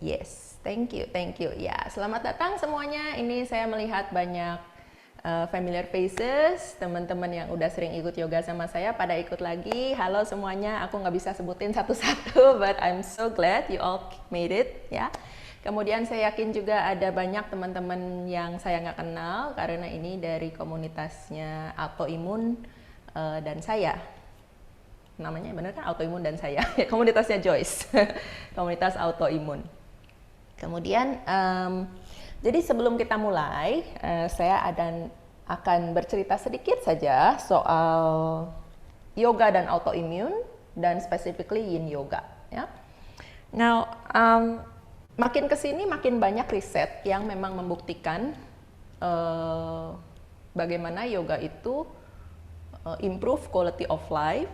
Yes, thank you. Ya, selamat datang semuanya. Ini saya melihat banyak familiar faces, teman-teman yang udah sering ikut yoga sama saya pada ikut lagi. Halo semuanya, aku nggak bisa sebutin satu-satu, but I'm so glad you all made it, ya. Kemudian saya yakin juga ada banyak teman-teman yang saya nggak kenal karena ini dari komunitasnya autoimun dan saya. Namanya bener kan autoimun dan saya, komunitasnya Joyce, komunitas autoimun. Kemudian, jadi sebelum kita mulai, saya akan bercerita sedikit saja soal yoga dan autoimun dan specifically Yin Yoga. Ya. Now, makin kesini makin banyak riset yang memang membuktikan bagaimana yoga itu improve quality of life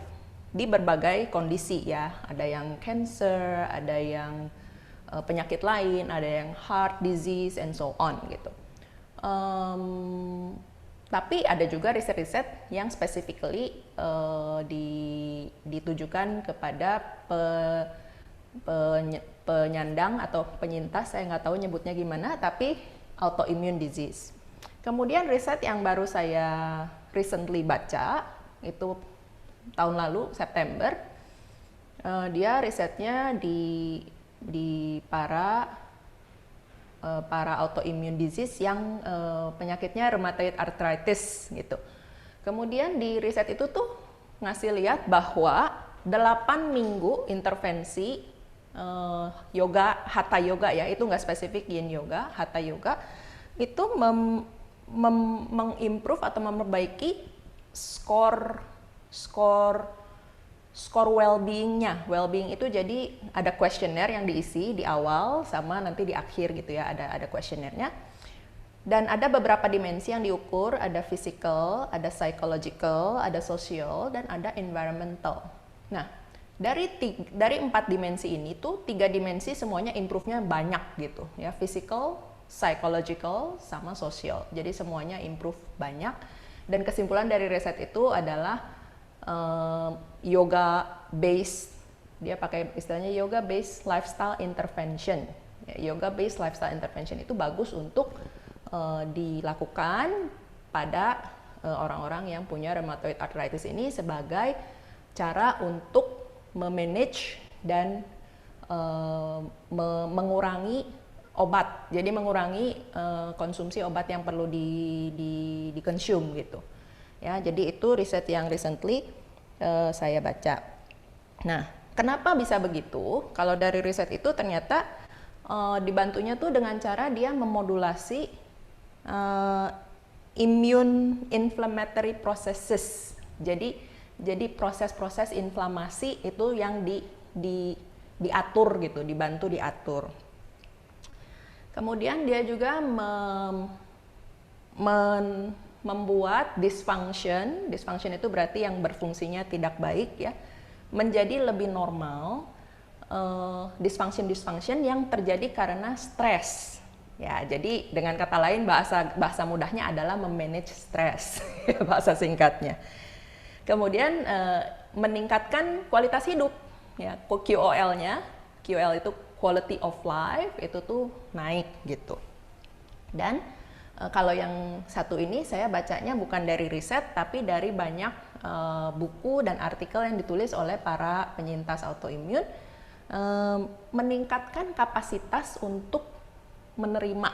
di berbagai kondisi ya. Ada yang cancer, ada yang penyakit lain, ada yang heart disease and so on gitu. Tapi ada juga riset-riset yang specifically ditujukan kepada penyandang atau penyintas, saya nggak tahu nyebutnya gimana, tapi autoimmune disease. Kemudian riset yang baru saya recently baca itu tahun lalu September, dia risetnya di para autoimmune disease yang penyakitnya rheumatoid arthritis gitu. Kemudian di riset itu tuh ngasih lihat bahwa 8 minggu intervensi yoga, hatha yoga ya, itu nggak spesifik Yin Yoga, hatha yoga itu mengimprove atau memperbaiki skor well-being-nya. Well-being itu jadi ada kuesioner yang diisi di awal sama nanti di akhir gitu ya, ada kuesionernya. Dan ada beberapa dimensi yang diukur, ada physical, ada psychological, ada social, dan ada environmental. Nah, dari 4 dimensi ini tuh 3 dimensi semuanya improve-nya banyak gitu ya, physical, psychological, sama social. Jadi semuanya improve banyak. Dan kesimpulan dari riset itu adalah yoga based, dia pakai istilahnya yoga based lifestyle intervention. Yoga based lifestyle intervention itu bagus untuk dilakukan pada orang-orang yang punya rheumatoid arthritis ini sebagai cara untuk memanage dan mengurangi obat. Jadi mengurangi konsumsi obat yang perlu di-consume gitu. Ya, jadi itu riset yang recently saya baca. Nah, kenapa bisa begitu? Kalau dari riset itu ternyata dibantunya tuh dengan cara dia memodulasi immune inflammatory processes. Jadi proses-proses inflamasi itu yang diatur gitu, dibantu diatur. Kemudian dia juga membuat dysfunction itu berarti yang berfungsinya tidak baik ya, menjadi lebih normal. Dysfunction yang terjadi karena stres. Ya, jadi dengan kata lain bahasa mudahnya adalah memanage stres, bahasa singkatnya. Kemudian meningkatkan kualitas hidup ya, QOL-nya. QOL itu quality of life itu tuh naik gitu. Dan kalau yang satu ini saya bacanya bukan dari riset tapi dari banyak buku dan artikel yang ditulis oleh para penyintas autoimun, meningkatkan kapasitas untuk menerima,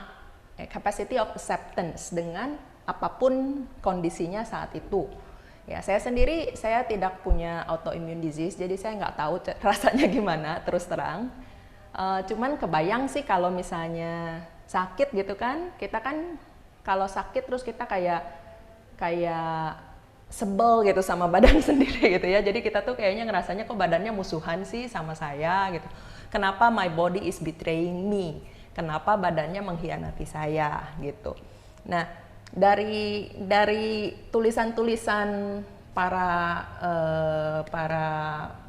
capacity of acceptance dengan apapun kondisinya saat itu. Ya, saya sendiri saya tidak punya autoimmune disease, jadi saya nggak tahu rasanya gimana terus terang. Cuman kebayang sih kalau misalnya sakit gitu kan, kita kan kalau sakit terus kita kayak sebel gitu sama badan sendiri gitu ya. Jadi kita tuh kayaknya ngerasanya kok badannya musuhan sih sama saya gitu. Kenapa my body is betraying me? Kenapa badannya mengkhianati saya gitu. Nah, dari tulisan-tulisan para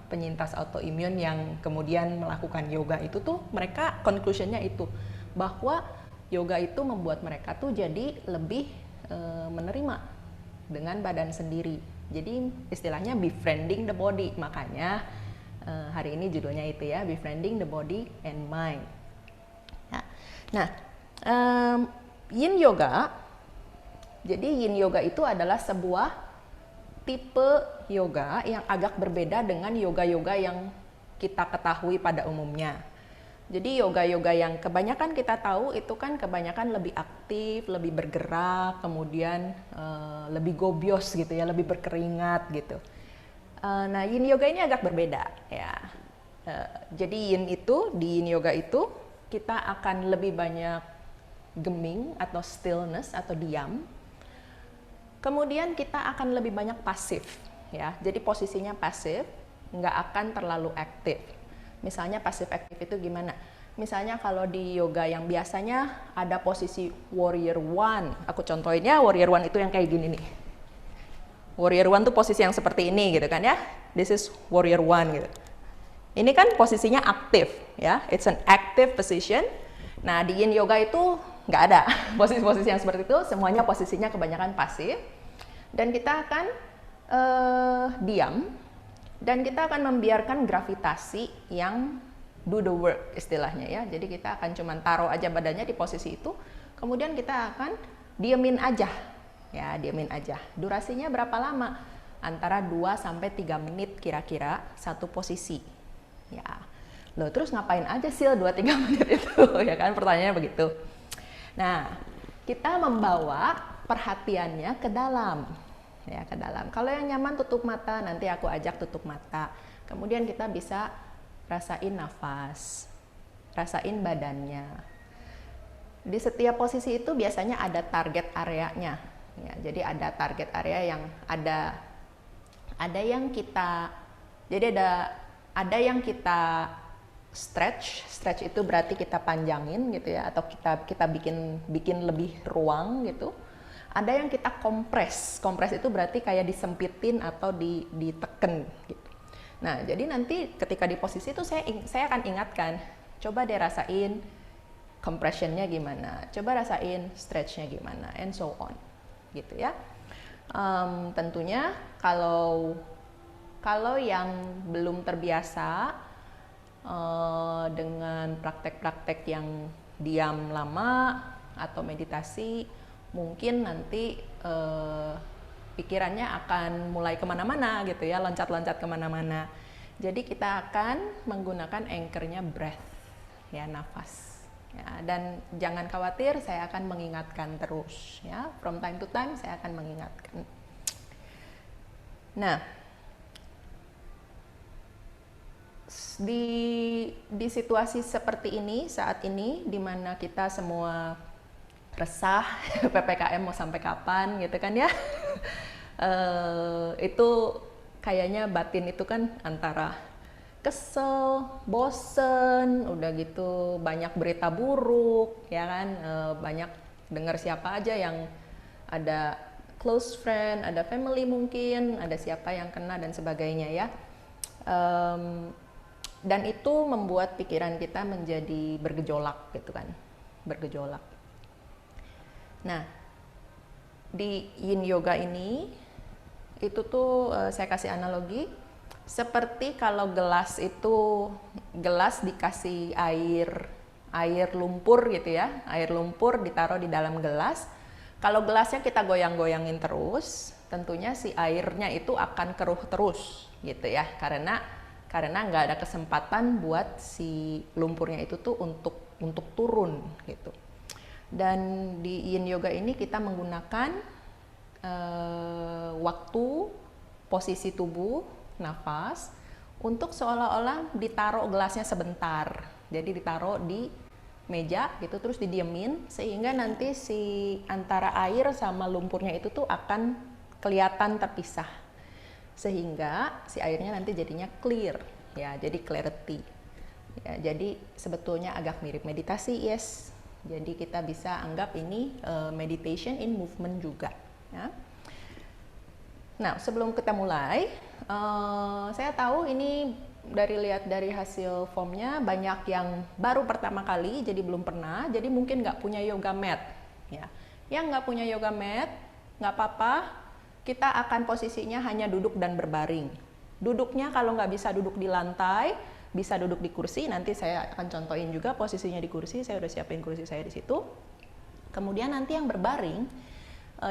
penyintas autoimun yang kemudian melakukan yoga itu tuh mereka conclusionnya itu bahwa yoga itu membuat mereka tuh jadi lebih menerima dengan badan sendiri. Jadi istilahnya befriending the body. Makanya hari ini judulnya itu ya, befriending the body and mind. Nah, Yin Yoga, jadi Yin Yoga itu adalah sebuah tipe yoga yang agak berbeda dengan yoga-yoga yang kita ketahui pada umumnya. Jadi yoga-yoga yang kebanyakan kita tahu itu kan kebanyakan lebih aktif, lebih bergerak, kemudian lebih gobios gitu ya, lebih berkeringat gitu. Nah, Yin Yoga ini agak berbeda ya. Jadi Yin itu, di Yin Yoga itu kita akan lebih banyak geming atau stillness atau diam. Kemudian kita akan lebih banyak pasif ya. Jadi posisinya pasif, nggak akan terlalu aktif. Misalnya pasif aktif itu gimana? Misalnya kalau di yoga yang biasanya ada posisi warrior one, aku contohin ya, warrior one itu yang kayak gini nih. Warrior one tuh posisi yang seperti ini gitu kan ya. This is warrior one gitu. Ini kan posisinya aktif ya, it's an active position. Nah di Yin Yoga itu nggak ada posisi-posisi yang seperti itu, semuanya posisinya kebanyakan pasif. Dan kita akan diam. Dan kita akan membiarkan gravitasi yang do the work istilahnya ya. Jadi kita akan cuman taruh aja badannya di posisi itu, kemudian kita akan diemin aja. Ya, diemin aja. Durasinya berapa lama? Antara 2-3 menit kira-kira satu posisi. Ya. Loh, terus ngapain aja sih 2-3 menit itu? Ya kan pertanyaannya begitu. Nah, kita membawa perhatiannya ke dalam. Ya, ke dalam. Kalau yang nyaman tutup mata, nanti aku ajak tutup mata. Kemudian kita bisa rasain nafas, rasain badannya. Di setiap posisi itu biasanya ada target areanya. Ya, jadi ada target area yang ada yang kita, jadi ada yang kita stretch itu berarti kita panjangin gitu ya, atau kita bikin lebih ruang gitu. Ada yang kita kompres itu berarti kayak disempitin atau diteken gitu. Nah, jadi nanti ketika di posisi itu saya akan ingatkan, coba deh rasain compressionnya gimana, coba rasain stretchnya gimana, and so on, gitu ya. Tentunya kalau yang belum terbiasa dengan praktek-praktek yang diam lama atau meditasi, mungkin nanti pikirannya akan mulai kemana-mana gitu ya, loncat-loncat kemana-mana. Jadi kita akan menggunakan anchornya breath, ya, nafas. Ya, dan jangan khawatir, saya akan mengingatkan terus, ya, from time to time saya akan mengingatkan. Nah, di situasi seperti ini saat ini, di mana kita semua resah, PPKM mau sampai kapan gitu kan ya. Itu kayaknya batin itu kan antara kesel, bosen, udah gitu banyak berita buruk ya kan, banyak dengar siapa aja yang ada close friend, ada family mungkin, ada siapa yang kena dan sebagainya ya. Dan itu membuat pikiran kita menjadi bergejolak gitu kan, bergejolak. Nah, di Yin Yoga ini, itu tuh saya kasih analogi, seperti kalau gelas dikasih air lumpur gitu ya, air lumpur ditaruh di dalam gelas. Kalau gelasnya kita goyang-goyangin terus, tentunya si airnya itu akan keruh terus gitu ya, karena nggak ada kesempatan buat si lumpurnya itu tuh untuk turun gitu. Dan di Yin Yoga ini kita menggunakan waktu, posisi tubuh, nafas untuk seolah-olah ditaruh gelasnya sebentar. Jadi ditaruh di meja gitu, terus didiemin sehingga nanti si antara air sama lumpurnya itu tuh akan kelihatan terpisah, sehingga si airnya nanti jadinya clear ya, jadi clarity ya. Jadi sebetulnya agak mirip meditasi, yes. Jadi kita bisa anggap ini meditation in movement juga ya. Nah, sebelum kita mulai, saya tahu ini lihat dari hasil formnya banyak yang baru pertama kali, jadi belum pernah, jadi mungkin nggak punya yoga mat ya. Yang nggak punya yoga mat, nggak apa-apa, kita akan posisinya hanya duduk dan berbaring. Duduknya kalau nggak bisa duduk di lantai, bisa duduk di kursi. Nanti saya akan contohin juga posisinya di kursi. Saya udah siapin kursi saya di situ. Kemudian nanti yang berbaring,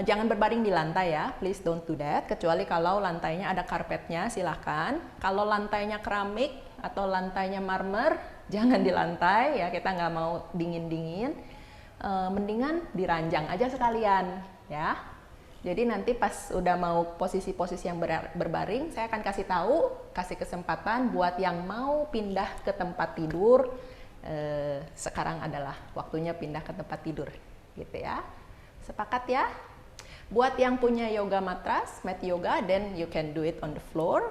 jangan berbaring di lantai ya, please don't do that. Kecuali kalau lantainya ada karpetnya, silahkan. Kalau lantainya keramik atau lantainya marmer, jangan di lantai ya, kita nggak mau dingin-dingin. Mendingan diranjang aja sekalian ya. Jadi nanti pas udah mau posisi-posisi yang berbaring, saya akan kasih tahu, kasih kesempatan buat yang mau pindah ke tempat tidur. Sekarang adalah waktunya pindah ke tempat tidur, gitu ya. Sepakat ya? Buat yang punya yoga matras, mat yoga, then you can do it on the floor,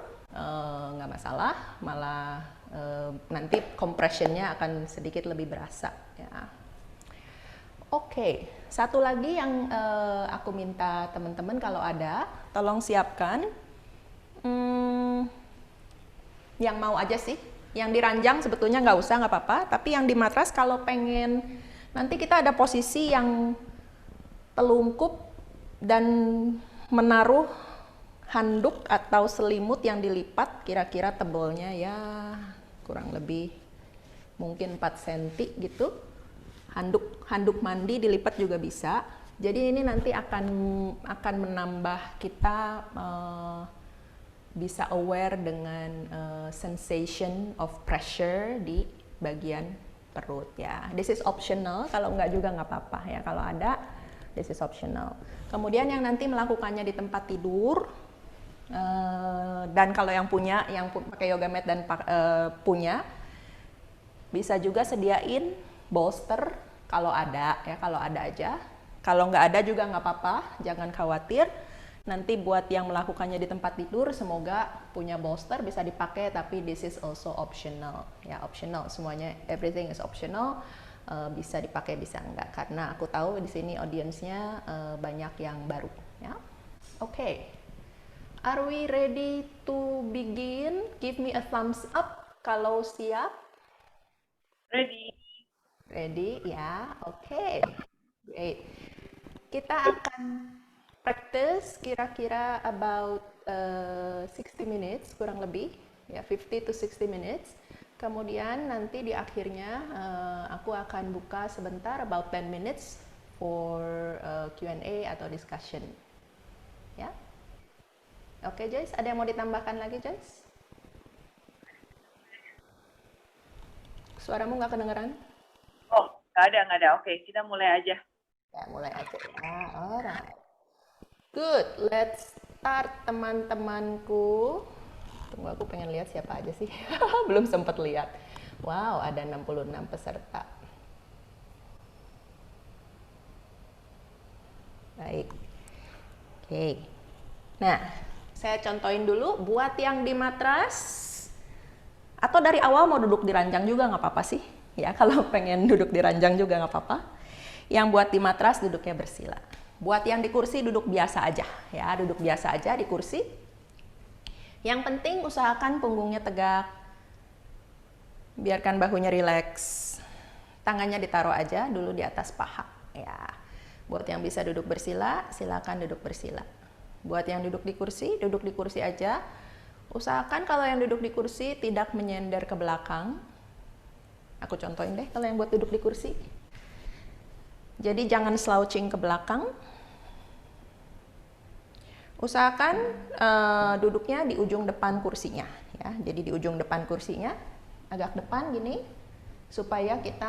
nggak masalah. Malah nanti compressionnya akan sedikit lebih berasa. Ya. Oke, satu lagi yang aku minta teman-teman kalau ada, tolong siapkan. Yang mau aja sih, yang diranjang sebetulnya nggak usah, nggak apa-apa. Tapi yang di matras kalau pengen, nanti kita ada posisi yang telungkup dan menaruh handuk atau selimut yang dilipat, kira-kira tebalnya ya kurang lebih mungkin 4 cm gitu. Handuk mandi dilipat juga bisa. Jadi ini nanti akan menambah kita bisa aware dengan sensation of pressure di bagian perut ya. This is optional, kalau enggak juga nggak apa-apa ya. Kalau ada, this is optional. Kemudian yang nanti melakukannya di tempat tidur, dan kalau yang pakai yoga mat dan punya, bisa juga sediain bolster kalau ada ya, kalau ada aja. Kalau nggak ada juga nggak apa-apa, jangan khawatir. Nanti buat yang melakukannya di tempat tidur, semoga punya bolster bisa dipakai, tapi this is also optional ya, optional semuanya, everything is optional. Bisa dipakai bisa enggak, karena aku tahu di sini audiensnya banyak yang baru ya. Oke. Are we ready to begin? Give me a thumbs up kalau siap. Ready. Ready ya. Oke. Great. Kita akan practice kira-kira about 60 minutes kurang lebih ya, 50 to 60 minutes. Kemudian nanti di akhirnya aku akan buka sebentar about 10 minutes for Q&A atau discussion. Ya. Oke, Joyce, ada yang mau ditambahkan lagi, Joyce? Suaramu nggak kedengeran? Oh, nggak ada. Oke, kita mulai aja. Ya, mulai aja ya. Alright. Good, let's start teman-temanku. Tunggu, aku pengen lihat siapa aja sih. Belum sempat lihat. Wow, ada 66 peserta. Baik. Oke. Nah, saya contohin dulu buat yang di matras atau dari awal mau duduk di ranjang juga nggak apa-apa sih. Ya, kalau pengen duduk di ranjang juga nggak apa-apa. Yang buat di matras duduknya bersila. Buat yang di kursi duduk biasa aja ya, duduk biasa aja di kursi. Yang penting usahakan punggungnya tegak. Biarkan bahunya rileks. Tangannya ditaruh aja dulu di atas paha ya. Buat yang bisa duduk bersila, silakan duduk bersila. Buat yang duduk di kursi aja. Usahakan kalau yang duduk di kursi tidak menyender ke belakang. Aku contohin deh kalau yang buat duduk di kursi. Jadi jangan slouching ke belakang. Usahakan duduknya di ujung depan kursinya ya. Jadi di ujung depan kursinya agak depan gini supaya kita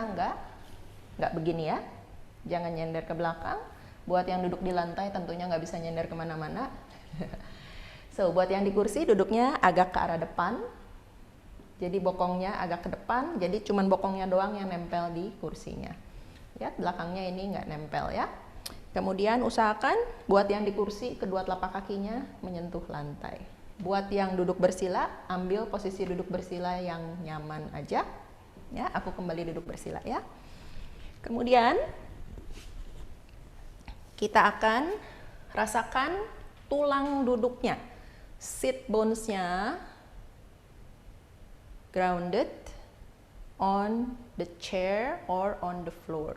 nggak begini ya. Jangan nyender ke belakang. Buat yang duduk di lantai tentunya nggak bisa nyender kemana-mana. So buat yang di kursi duduknya agak ke arah depan. Jadi bokongnya agak ke depan. Jadi cuman bokongnya doang yang nempel di kursinya. Ya, belakangnya ini nggak nempel ya. Kemudian usahakan buat yang di kursi kedua telapak kakinya menyentuh lantai. Buat yang duduk bersila, ambil posisi duduk bersila yang nyaman aja. Ya, aku kembali duduk bersila ya. Kemudian kita akan rasakan tulang duduknya, sit bones-nya grounded on the chair or on the floor.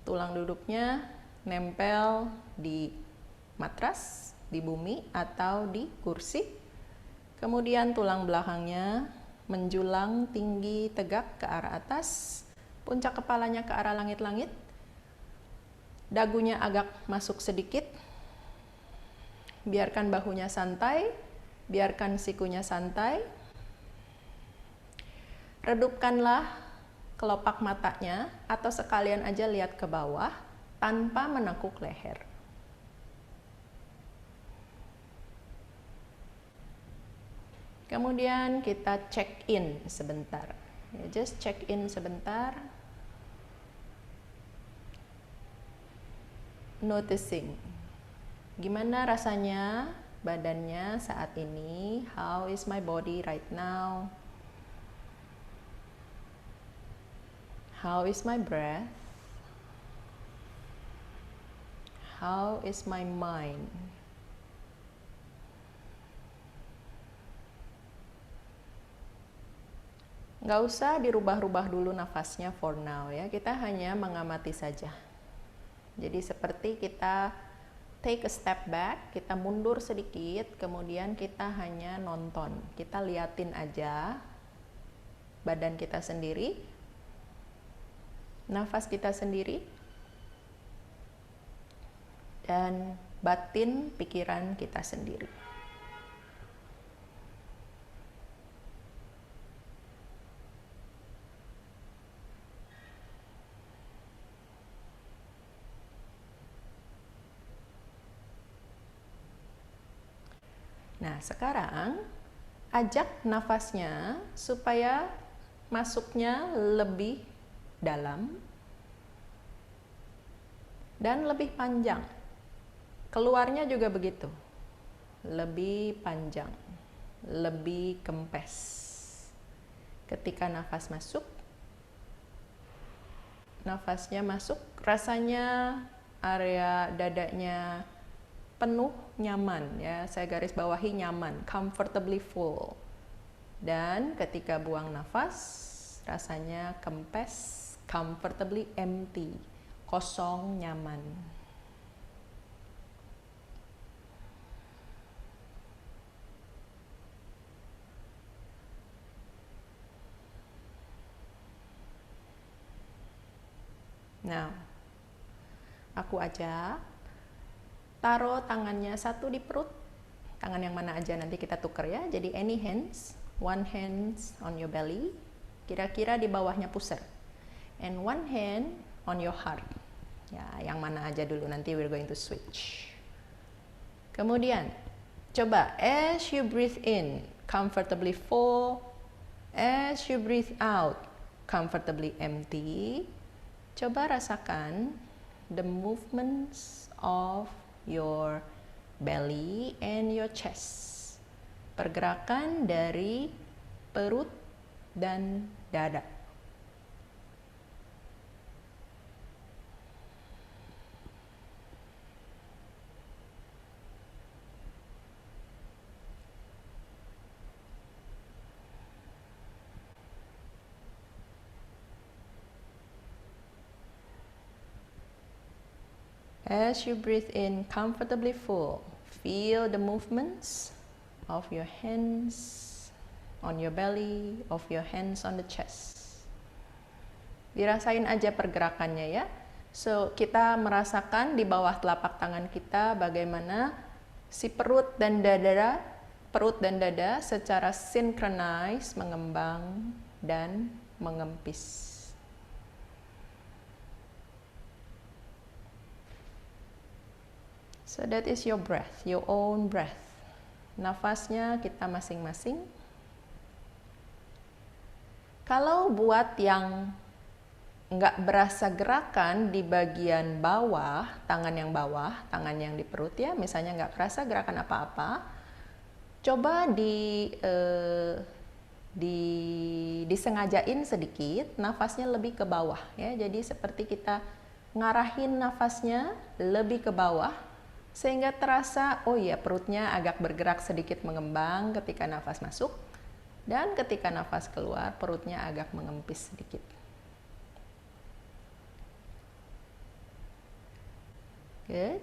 Tulang duduknya nempel di matras, di bumi atau di kursi. Kemudian tulang belakangnya menjulang tinggi tegak ke arah atas, puncak kepalanya ke arah langit-langit, dagunya agak masuk sedikit, biarkan bahunya santai, biarkan sikunya santai, redupkanlah kelopak matanya atau sekalian aja lihat ke bawah tanpa menekuk leher. Kemudian kita check in sebentar. Just check in sebentar. Noticing. Gimana rasanya badannya saat ini? How is my body right now? How is my breath? How is my mind? Nggak usah dirubah-rubah dulu nafasnya for now ya, kita hanya mengamati saja. Jadi seperti kita take a step back, kita mundur sedikit, kemudian kita hanya nonton, kita liatin aja badan kita sendiri, nafas kita sendiri, dan batin pikiran kita sendiri. Nah, sekarang ajak nafasnya supaya masuknya lebih dalam dan lebih panjang. Keluarnya juga begitu. Lebih panjang, lebih kempes. Ketika nafas masuk, nafasnya masuk, rasanya area dadanya penuh, nyaman ya, saya garis bawahi nyaman, comfortably full. Dan ketika buang nafas, rasanya kempes, comfortably empty, kosong, nyaman. Nah, aku ajak taruh tangannya satu di perut, tangan yang mana aja nanti kita tuker ya, jadi any hands, one hands on your belly, kira-kira di bawahnya pusar, and one hand on your heart, ya yang mana aja dulu, nanti we're going to switch. Kemudian coba as you breathe in comfortably full, as you breathe out comfortably empty, coba rasakan the movements of your belly and your chest. Pergerakan dari perut dan dada. As you breathe in comfortably full, feel the movements of your hands on your belly, of your hands on the chest. Dirasain aja pergerakannya ya. So, kita merasakan di bawah telapak tangan kita bagaimana si perut dan dada secara synchronize mengembang dan mengempis. So that is your breath, your own breath. Nafasnya kita masing-masing. Kalau buat yang nggak berasa gerakan di bagian bawah, tangan yang di perut ya, misalnya nggak berasa gerakan apa-apa, coba disengajain sedikit, nafasnya lebih ke bawah ya. Jadi seperti kita ngarahin nafasnya lebih ke bawah, sehingga terasa, oh iya perutnya agak bergerak sedikit mengembang ketika nafas masuk, dan ketika nafas keluar perutnya agak mengempis sedikit. Good.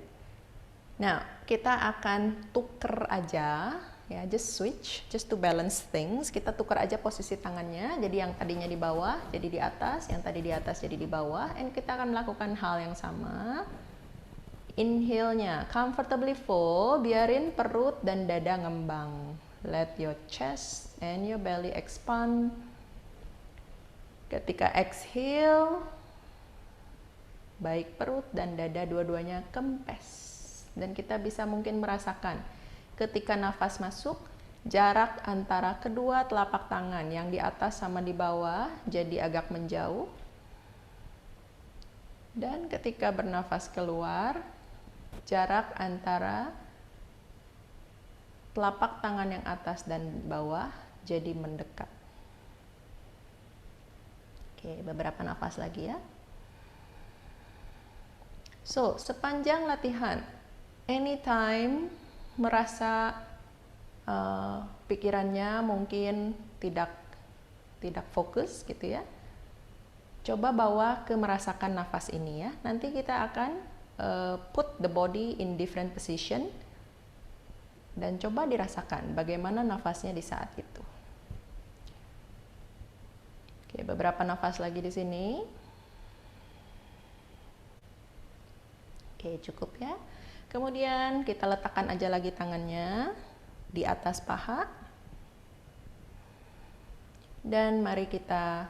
Nah, kita akan tuker aja ya, just switch, just to balance things. Kita tukar aja posisi tangannya, jadi yang tadinya di bawah jadi di atas, yang tadi di atas jadi di bawah, and kita akan melakukan hal yang sama. Inhale-nya comfortably full, biarin perut dan dada ngembang. Let your chest and your belly expand. Ketika exhale, baik perut dan dada dua-duanya kempes. Dan kita bisa mungkin merasakan ketika nafas masuk, jarak antara kedua telapak tangan yang di atas sama di bawah jadi agak menjauh. Dan ketika bernafas keluar, jarak antara telapak tangan yang atas dan bawah jadi mendekat. Oke, beberapa nafas lagi ya. So, sepanjang latihan, anytime merasa pikirannya mungkin tidak fokus gitu ya, coba bawa ke merasakan nafas ini ya. Nanti kita akan put the body in different position dan coba dirasakan bagaimana nafasnya di saat itu. Oke, beberapa nafas lagi di sini. Oke, cukup ya. Kemudian kita letakkan aja lagi tangannya di atas paha. Dan mari kita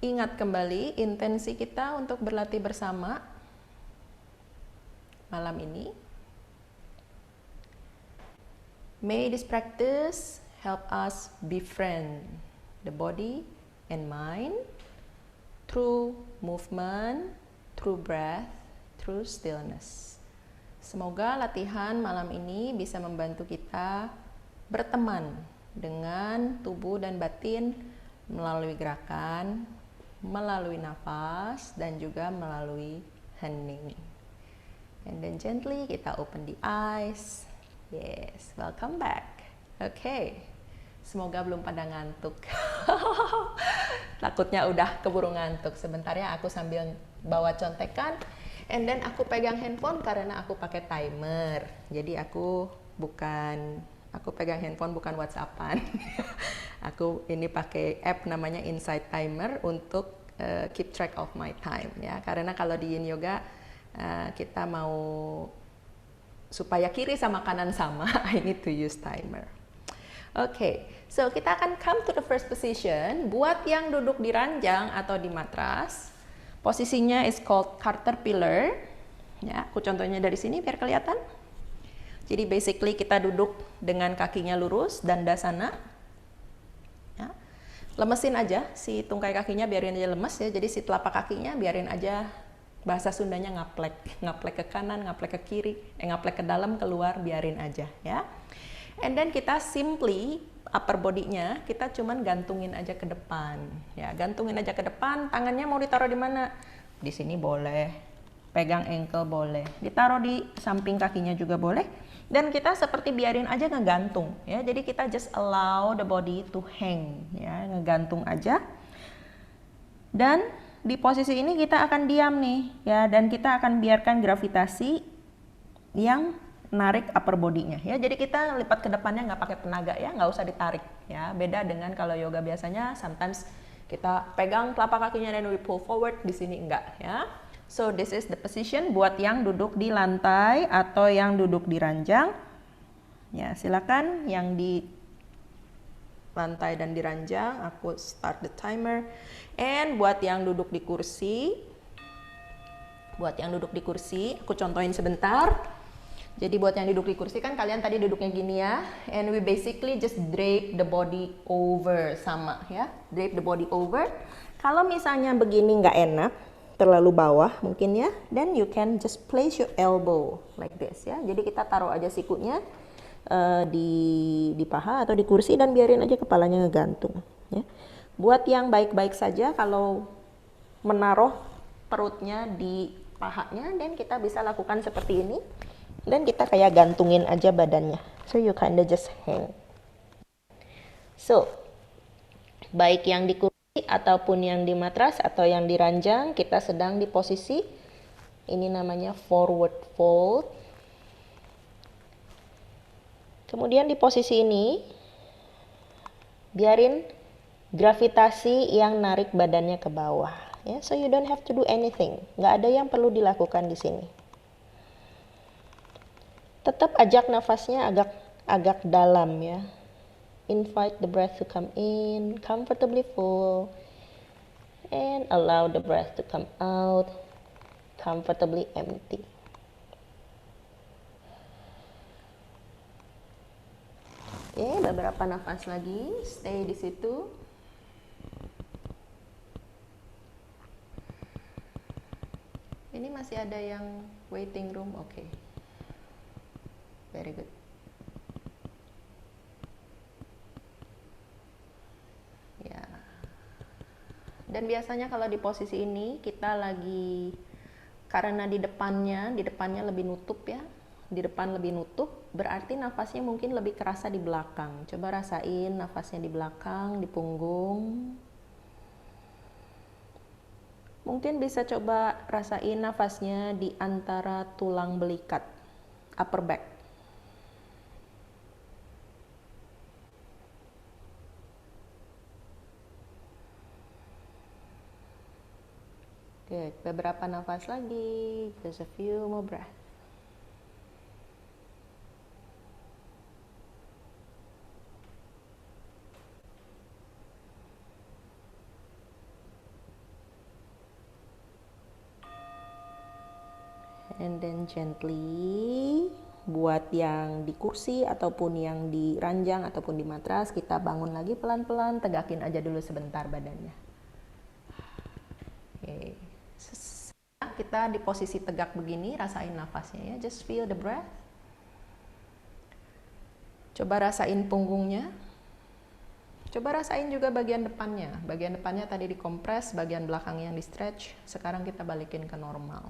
ingat kembali intensi kita untuk berlatih bersama malam ini. May this practice help us befriend the body and mind through movement, through breath, through stillness. Semoga latihan malam ini bisa membantu kita berteman dengan tubuh dan batin melalui gerakan, melalui nafas, dan juga melalui hening. And then gently kita open the eyes. Yes, welcome back. Okay, semoga belum pada ngantuk. Takutnya udah keburu ngantuk. Sebentar ya, aku sambil bawa contekan. And then aku pegang handphone karena aku pakai timer. Jadi aku pegang handphone bukan WhatsAppan. Aku ini pakai app namanya Insight Timer untuk keep track of my time ya. Karena kalau di Yin Yoga kita mau supaya kiri sama kanan sama, I need to use timer. Okay, so kita akan come to the first position. Buat yang duduk di ranjang atau di matras, posisinya is called caterpillar. Ya, aku contohnya dari sini biar kelihatan. Jadi basically kita duduk dengan kakinya lurus dan dasana. Ya. Lemesin aja si tungkai kakinya, biarin aja lemes ya. Jadi si telapak kakinya biarin aja, bahasa Sundanya ngaplek ke kanan, ngaplek ke kiri, ngaplek ke dalam, keluar, biarin aja ya. And then kita simply upper body-nya kita cuman gantungin aja ke depan ya, gantungin aja ke depan. Tangannya mau ditaruh di mana? Di sini boleh, pegang ankle boleh, ditaruh di samping kakinya juga boleh. Dan kita seperti biarin aja ngegantung ya. Jadi kita just allow the body to hang ya, ngegantung aja. Dan di posisi ini kita akan diam nih ya, dan kita akan biarkan gravitasi yang narik upper body-nya ya. Jadi kita lipat ke depannya nggak pakai tenaga ya, nggak usah ditarik ya. Beda dengan kalau yoga biasanya sometimes kita pegang telapak kakinya dan we pull forward, di sini enggak ya. So this is the position buat yang duduk di lantai atau yang duduk di ranjang. Ya, silakan yang di lantai dan di ranjang, aku start the timer. And buat yang duduk di kursi, aku contohin sebentar. Jadi buat yang duduk di kursi, kan kalian tadi duduknya gini ya, and we basically just drape the body over, sama ya, drape the body over. Kalau misalnya begini nggak enak, terlalu bawah mungkin ya, then you can just place your elbow like this ya. Jadi kita taruh aja sikunya di paha atau di kursi dan biarin aja kepalanya ngegantung ya. Buat yang baik-baik saja kalau menaruh perutnya di pahanya, dan kita bisa lakukan seperti ini dan kita kayak gantungin aja badannya, so you kinda just hang. So baik yang di kursi ataupun yang di matras atau yang di ranjang, kita sedang di posisi ini namanya forward fold. Kemudian di posisi ini, biarin gravitasi yang narik badannya ke bawah. Ya, so you don't have to do anything. Nggak ada yang perlu dilakukan di sini. Tetap ajak nafasnya agak dalam ya. Invite the breath to come in, comfortably full, and allow the breath to come out, comfortably empty. Oke, beberapa nafas lagi, stay di situ. Ini masih ada yang waiting room, oke. Very good. Ya. Dan biasanya kalau di posisi ini kita lagi, karena di depannya lebih nutup ya. Di depan lebih nutup, berarti nafasnya mungkin lebih kerasa di belakang. Coba rasain nafasnya di belakang, di punggung. Mungkin bisa coba rasain nafasnya di antara tulang belikat, upper back. Good, beberapa nafas lagi, just a few more breath. And then gently, buat yang di kursi ataupun yang di ranjang ataupun di matras, kita bangun lagi pelan-pelan, tegakin aja dulu sebentar badannya. Oke. Kita di posisi tegak begini, rasain nafasnya ya, just feel the breath. Coba rasain punggungnya. Coba rasain juga bagian depannya. Bagian depannya tadi dikompres, bagian belakangnya yang di stretch. Sekarang kita balikin ke normal.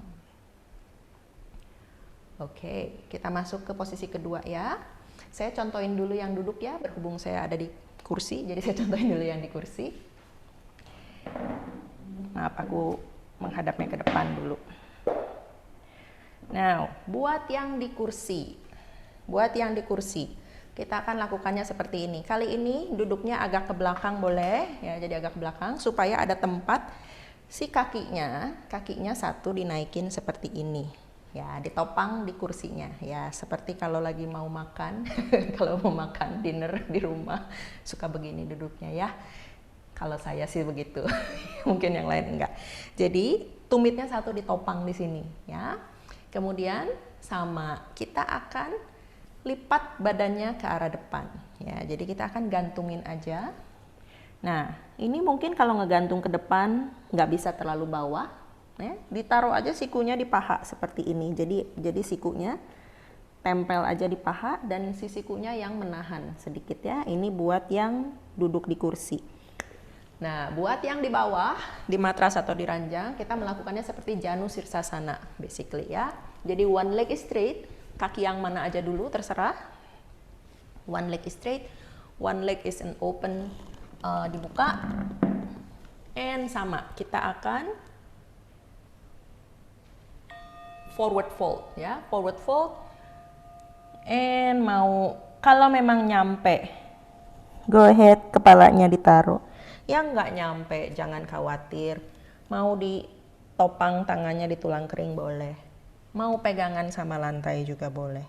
Oke, kita masuk ke posisi kedua ya. Saya contohin dulu yang duduk ya, berhubung saya ada di kursi, jadi saya contohin dulu yang di kursi. Maaf, aku menghadapnya ke depan dulu. Nah, buat yang di kursi, kita akan lakukannya seperti ini. Kali ini duduknya agak ke belakang boleh, ya, jadi agak ke belakang supaya ada tempat si kakinya satu dinaikin seperti ini. Ya, ditopang di kursinya ya, seperti kalau lagi mau makan kalau mau makan dinner di rumah suka begini duduknya ya. Kalau saya sih begitu. Mungkin yang lain enggak. Jadi tumitnya satu ditopang di sini ya. Kemudian sama kita akan lipat badannya ke arah depan ya. Jadi kita akan gantungin aja. Nah, ini mungkin kalau ngegantung ke depan nggak bisa terlalu bawah. Ya, ditaruh aja sikunya di paha seperti ini. Jadi sikunya tempel aja di paha dan si sikunya yang menahan sedikit ya. Ini buat yang duduk di kursi. Nah, buat yang di bawah, di matras atau di ranjang, kita melakukannya seperti Janu Sirsasana basically ya. Jadi one leg is straight, kaki yang mana aja dulu terserah. One leg is straight, one leg is an open, dibuka. And sama, kita akan forward fold ya, forward fold. And mau kalau memang nyampe, go ahead kepalanya ditaruh. Yang nggak nyampe jangan khawatir. Mau ditopang tangannya di tulang kering boleh. Mau pegangan sama lantai juga boleh.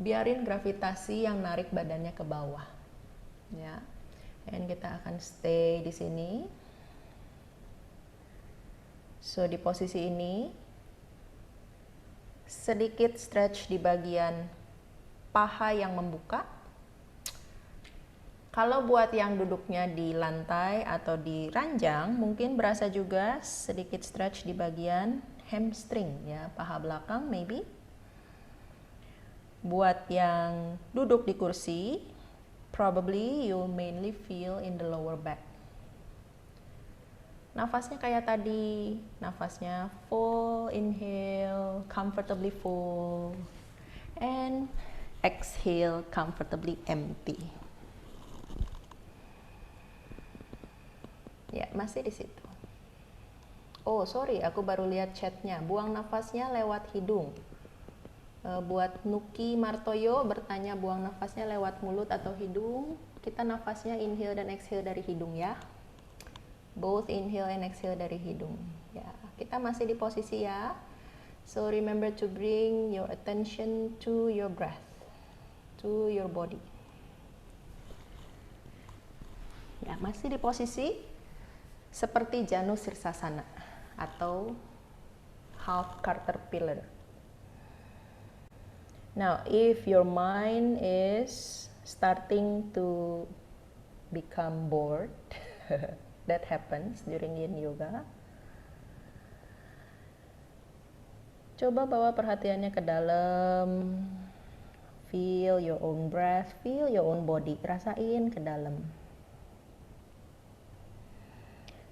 Biarin gravitasi yang narik badannya ke bawah. Ya. And kita akan stay di sini. So di posisi ini sedikit stretch di bagian paha yang membuka. Kalau buat yang duduknya di lantai atau di ranjang, mungkin berasa juga sedikit stretch di bagian hamstring ya, paha belakang maybe. Buat yang duduk di kursi, probably you mainly feel in the lower back. Nafasnya kayak tadi, nafasnya full, inhale, comfortably full, and exhale, comfortably empty. Ya, masih di situ. Oh, sorry, aku baru lihat chatnya. Buang nafasnya lewat hidung. Buat Nuki Martoyo bertanya buang nafasnya lewat mulut atau hidung. Kita nafasnya inhale dan exhale dari hidung ya. Both inhale and exhale dari hidung. Ya, kita masih di posisi ya. So remember to bring your attention to your breath, to your body. Ya, masih di posisi seperti Janu Sirsasana atau half caterpillar. Now, if your mind is starting to become bored, that happens during yin yoga. Coba bawa perhatiannya ke dalam, feel your own breath, feel your own body, rasain ke dalam.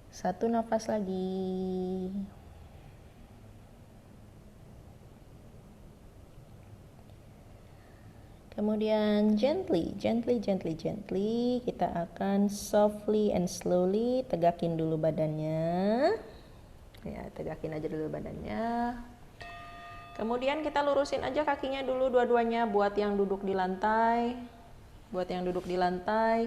Satu nafas lagi. Kemudian gently kita akan softly and slowly tegakin dulu badannya. Ya, tegakin aja dulu badannya. Kemudian kita lurusin aja kakinya dulu dua-duanya buat yang duduk di lantai. Buat yang duduk di lantai,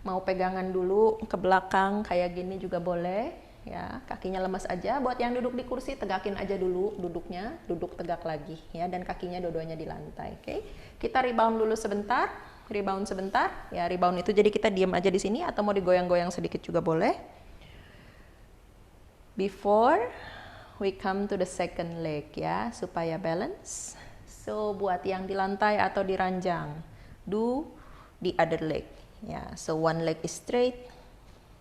mau pegangan dulu ke belakang kayak gini juga boleh. Ya, kakinya lemas aja. Buat yang duduk di kursi, tegakin aja dulu duduknya, duduk tegak lagi ya, dan kakinya dua-duanya di lantai. Oke. Kita rebound dulu sebentar. Rebound sebentar. Ya, rebound itu jadi kita diam aja di sini atau mau digoyang-goyang sedikit juga boleh. Before we come to the second leg ya, supaya balance. So buat yang di lantai atau di ranjang, do the other leg ya. So one leg is straight,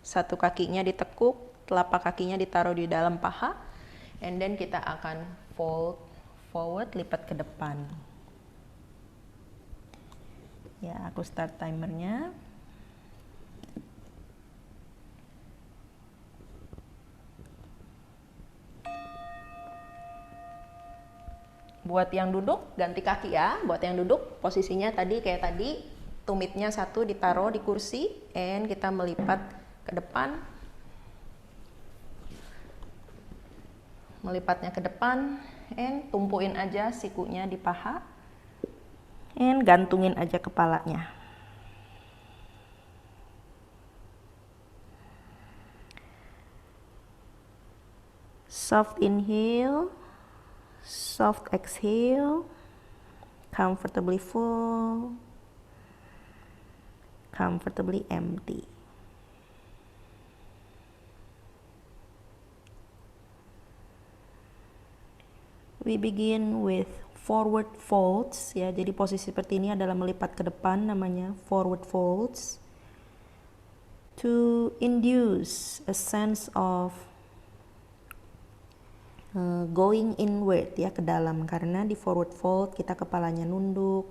satu kakinya ditekuk, telapak kakinya ditaruh di dalam paha, and then kita akan fold forward, lipat ke depan. Ya, aku start timernya. Buat yang duduk, ganti kaki ya. Buat yang duduk, posisinya tadi kayak tadi, tumitnya satu ditaruh di kursi, and kita melipat ke depan. Melipatnya ke depan, and tumpuin aja sikunya di paha, and gantungin aja kepalanya. Soft inhale, soft exhale, comfortably full, comfortably empty. We begin with forward folds ya. Jadi posisi seperti ini adalah melipat ke depan, namanya forward folds. To induce a sense of going inward ya, ke dalam, karena di forward fold kita kepalanya nunduk,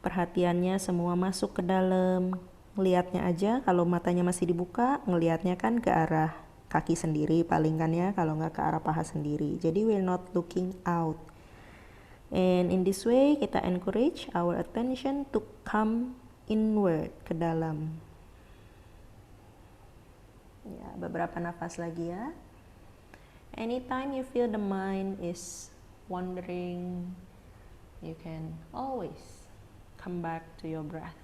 perhatiannya semua masuk ke dalam, ngelihatnya aja, kalau matanya masih dibuka ngelihatnya kan ke arah kaki sendiri paling kan ya, kalau nggak ke arah paha sendiri, jadi we're not looking out. And in this way kita encourage our attention to come inward, ke dalam ya. Beberapa nafas lagi ya. Anytime you feel the mind is wandering, you can always come back to your breath.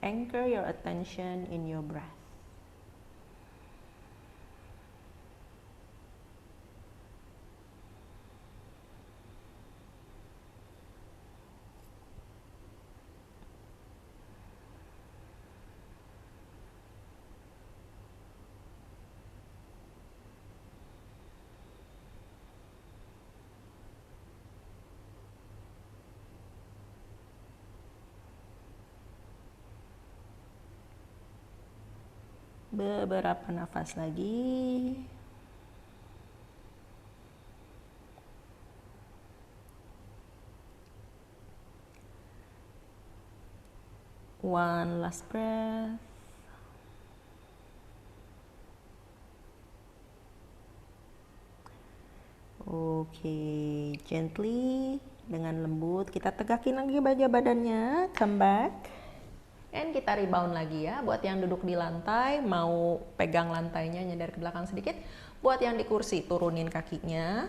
Anchor your attention in your breath. Beberapa nafas lagi. One last breath. Oke, gently, dengan lembut kita tegakin lagi badannya, come back. And kita rebound lagi ya. Buat yang duduk di lantai, mau pegang lantainya, nyender ke belakang sedikit. Buat yang di kursi, turunin kakinya.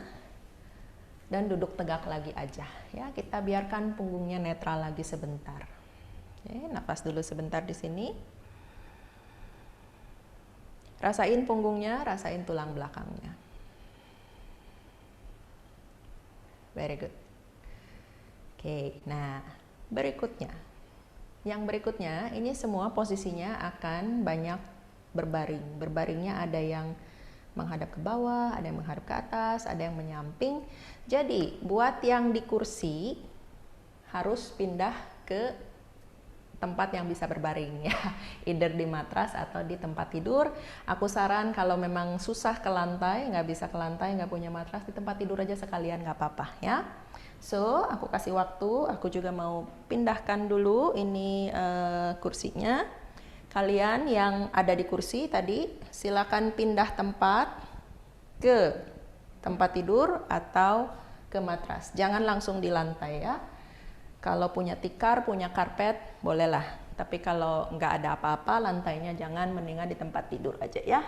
dan duduk tegak lagi aja ya. Kita biarkan punggungnya netral lagi sebentar. Oke, nafas dulu sebentar di sini. Rasain punggungnya, rasain tulang belakangnya. Very good. Oke, nah berikutnya. Yang berikutnya, ini semua posisinya akan banyak berbaring. Berbaringnya ada yang menghadap ke bawah, ada yang menghadap ke atas, ada yang menyamping. Jadi, buat yang di kursi harus pindah ke tempat yang bisa berbaring ya, either di matras atau di tempat tidur. Aku saran kalau memang susah ke lantai, nggak bisa ke lantai, nggak punya matras, di tempat tidur aja sekalian nggak apa-apa ya. So, aku kasih waktu, aku juga mau pindahkan dulu ini kursinya. Kalian yang ada di kursi tadi, silakan pindah tempat ke tempat tidur atau ke matras. Jangan langsung di lantai ya. Kalau punya tikar, punya karpet, bolehlah. Tapi kalau nggak ada apa-apa, lantainya jangan, mendingan di tempat tidur aja ya.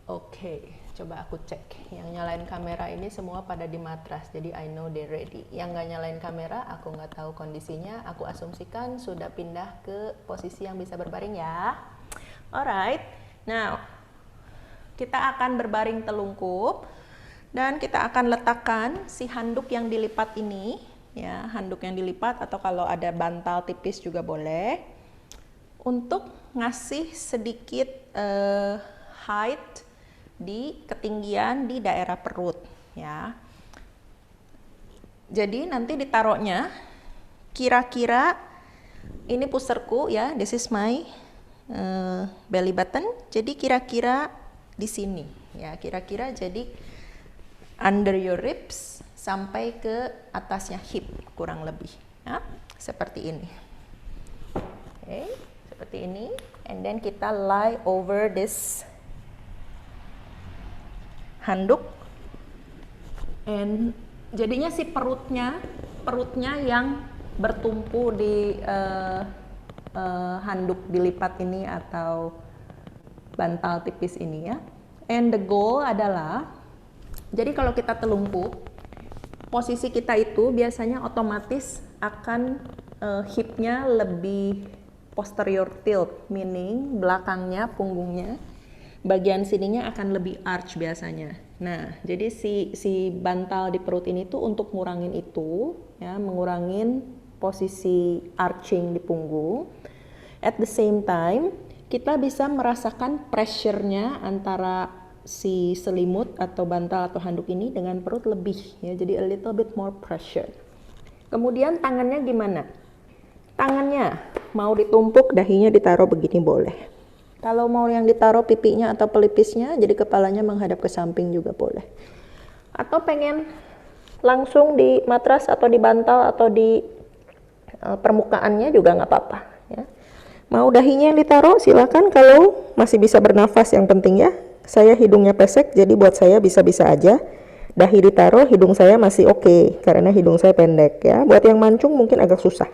Oke, coba aku cek. Yang nyalain kamera ini semua pada di matras, jadi I know they ready. Yang nggak nyalain kamera, aku nggak tahu kondisinya. Aku asumsikan sudah pindah ke posisi yang bisa berbaring ya. Alright, now kita akan berbaring telungkup dan kita akan letakkan si handuk yang dilipat ini, ya, handuk yang dilipat atau kalau ada bantal tipis juga boleh, untuk ngasih sedikit height di ketinggian di daerah perut ya. Jadi nanti ditaruhnya kira-kira ini puserku ya, this is my belly button. Jadi kira-kira di sini ya, kira-kira jadi under your ribs sampai ke atasnya hip kurang lebih ya, seperti ini. Oke, seperti ini, and then kita lie over this handuk, and jadinya si perutnya yang bertumpu di handuk dilipat ini atau bantal tipis ini ya. And the goal adalah, jadi kalau kita telungkup, posisi kita itu biasanya otomatis akan hipnya lebih posterior tilt, meaning belakangnya, punggungnya, bagian sininya akan lebih arch biasanya. Nah, jadi si bantal di perut ini tuh untuk ngurangin itu, ya, mengurangin posisi arching di punggung. At the same time, kita bisa merasakan pressure-nya antara si selimut atau bantal atau handuk ini dengan perut lebih, ya. Jadi a little bit more pressure. Kemudian tangannya gimana? Tangannya mau ditumpuk, dahinya ditaruh begini boleh. Kalau mau yang ditaruh pipinya atau pelipisnya, jadi kepalanya menghadap ke samping juga boleh. Atau pengen langsung di matras atau di bantal atau di permukaannya juga nggak apa-apa. Ya. Mau dahinya yang ditaruh, silakan kalau masih bisa bernafas, yang penting ya. Saya hidungnya pesek, jadi buat saya bisa-bisa aja. Dahi ditaruh, hidung saya masih oke, karena hidung saya pendek ya. Buat yang mancung mungkin agak susah.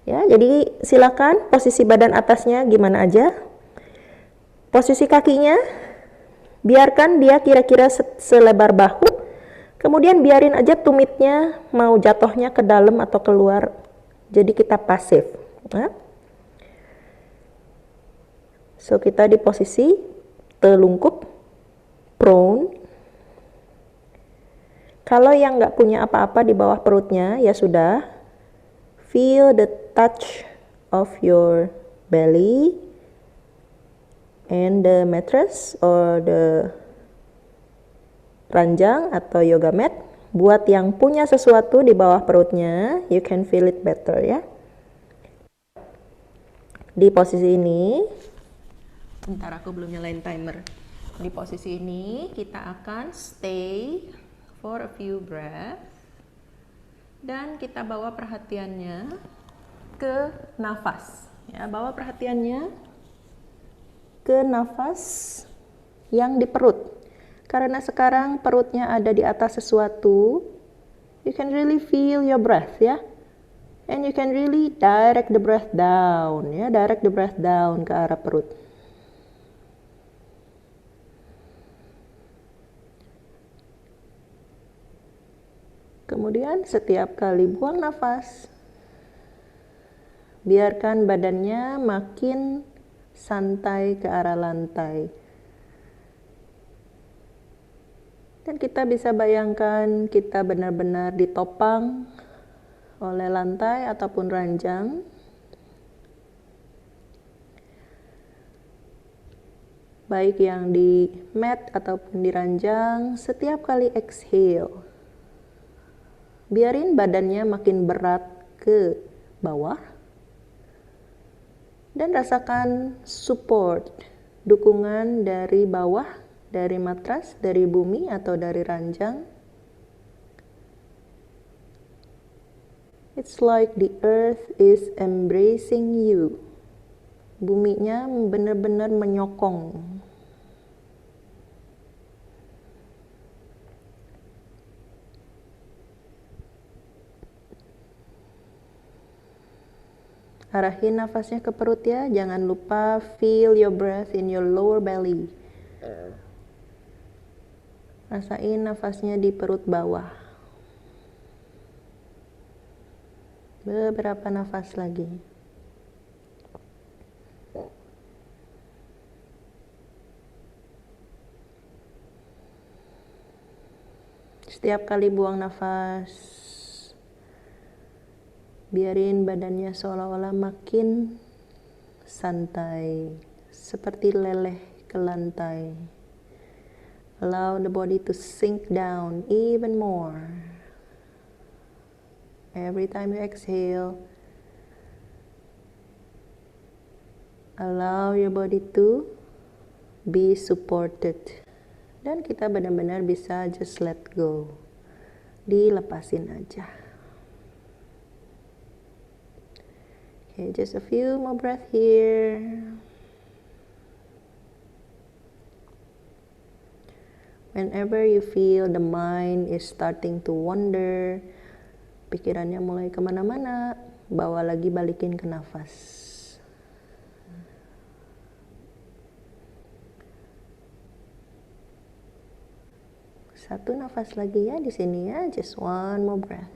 Ya, jadi silakan posisi badan atasnya gimana aja. Posisi kakinya, biarkan dia kira-kira selebar bahu. Kemudian biarin aja tumitnya mau jatuhnya ke dalam atau keluar. Jadi kita pasif. Nah. So kita di posisi telungkup, prone. Kalau yang nggak punya apa-apa di bawah perutnya, ya sudah. Feel the touch of your belly and the mattress or the ranjang atau yoga mat. Buat yang punya sesuatu di bawah perutnya, you can feel it better ya. Di posisi ini, bentar aku belum nyalain timer. Di posisi ini kita akan stay for a few breaths dan kita bawa perhatiannya ke nafas. Ya, bawa perhatiannya ke nafas yang di perut. Karena sekarang perutnya ada di atas sesuatu, you can really feel your breath ya. And you can really direct the breath down ya, direct the breath down ke arah perut. Kemudian setiap kali buang nafas, biarkan badannya makin santai ke arah lantai. Dan kita bisa bayangkan kita benar-benar ditopang oleh lantai ataupun ranjang. Baik yang di mat ataupun di ranjang, setiap kali exhale, biarin badannya makin berat ke bawah. Dan rasakan support, dukungan dari bawah, dari matras, dari bumi atau dari ranjang. It's like the earth is embracing you. Buminya benar-benar menyokong. Arahin nafasnya ke perut ya. Jangan lupa feel your breath in your lower belly. Rasain nafasnya di perut bawah. Beberapa nafas lagi. Setiap kali buang nafas, biarin badannya seolah-olah makin santai, seperti leleh ke lantai. Allow the body to sink down even more. Every time you exhale, allow your body to be supported. Dan kita benar-benar bisa just let go. Dilepasin aja. Okay, just a few more breath here. Whenever you feel the mind is starting to wander, pikirannya mulai kemana-mana, bawa lagi, balikin ke nafas. Satu nafas lagi ya di sini ya, just one more breath.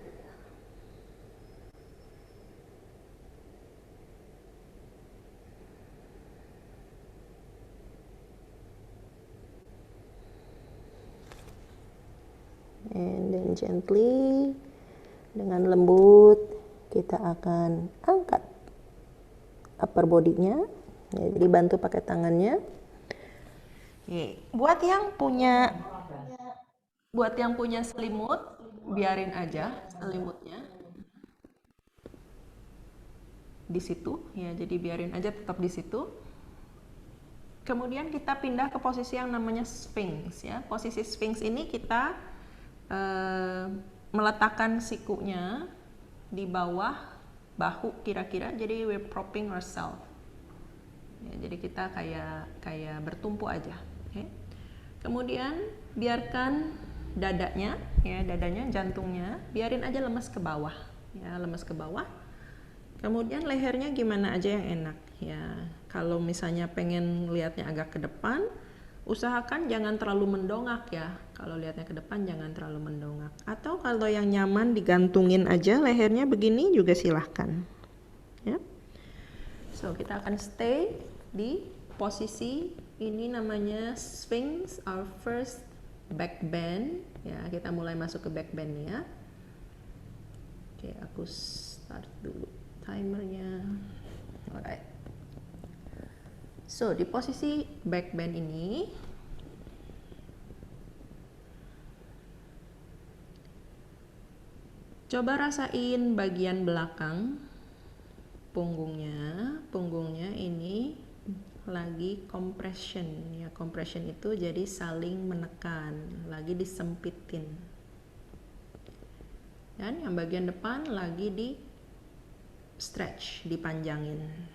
And then gently, dengan lembut, kita akan angkat upper body-nya. Ya, jadi bantu pakai tangannya. Oke. Buat yang punya selimut, biarin aja selimutnya di situ. Ya, jadi biarin aja tetap di situ. Kemudian kita pindah ke posisi yang namanya Sphinx. Ya, posisi Sphinx ini kita meletakkan sikunya di bawah bahu kira-kira. Jadi we're propping ourselves. Ya, jadi kita kayak bertumpu aja. Okay. Kemudian biarkan dadanya, jantungnya, biarin aja lemas ke bawah. Ya, lemas ke bawah. Kemudian lehernya gimana aja yang enak. Ya, kalau misalnya pengen lihatnya agak ke depan, usahakan jangan terlalu mendongak ya. Kalau lihatnya ke depan jangan terlalu mendongak. Atau kalau yang nyaman digantungin aja lehernya begini juga silahkan. Ya. So, kita akan stay di posisi ini namanya Sphinx, our first back bend. Ya, kita mulai masuk ke back bend ya. Oke, aku start dulu timernya. Alright. So, di posisi back bend ini, coba rasain bagian belakang punggungnya ini lagi compression ya. Compression itu jadi saling menekan, lagi disempitin. Dan yang bagian depan lagi di stretch, dipanjangin.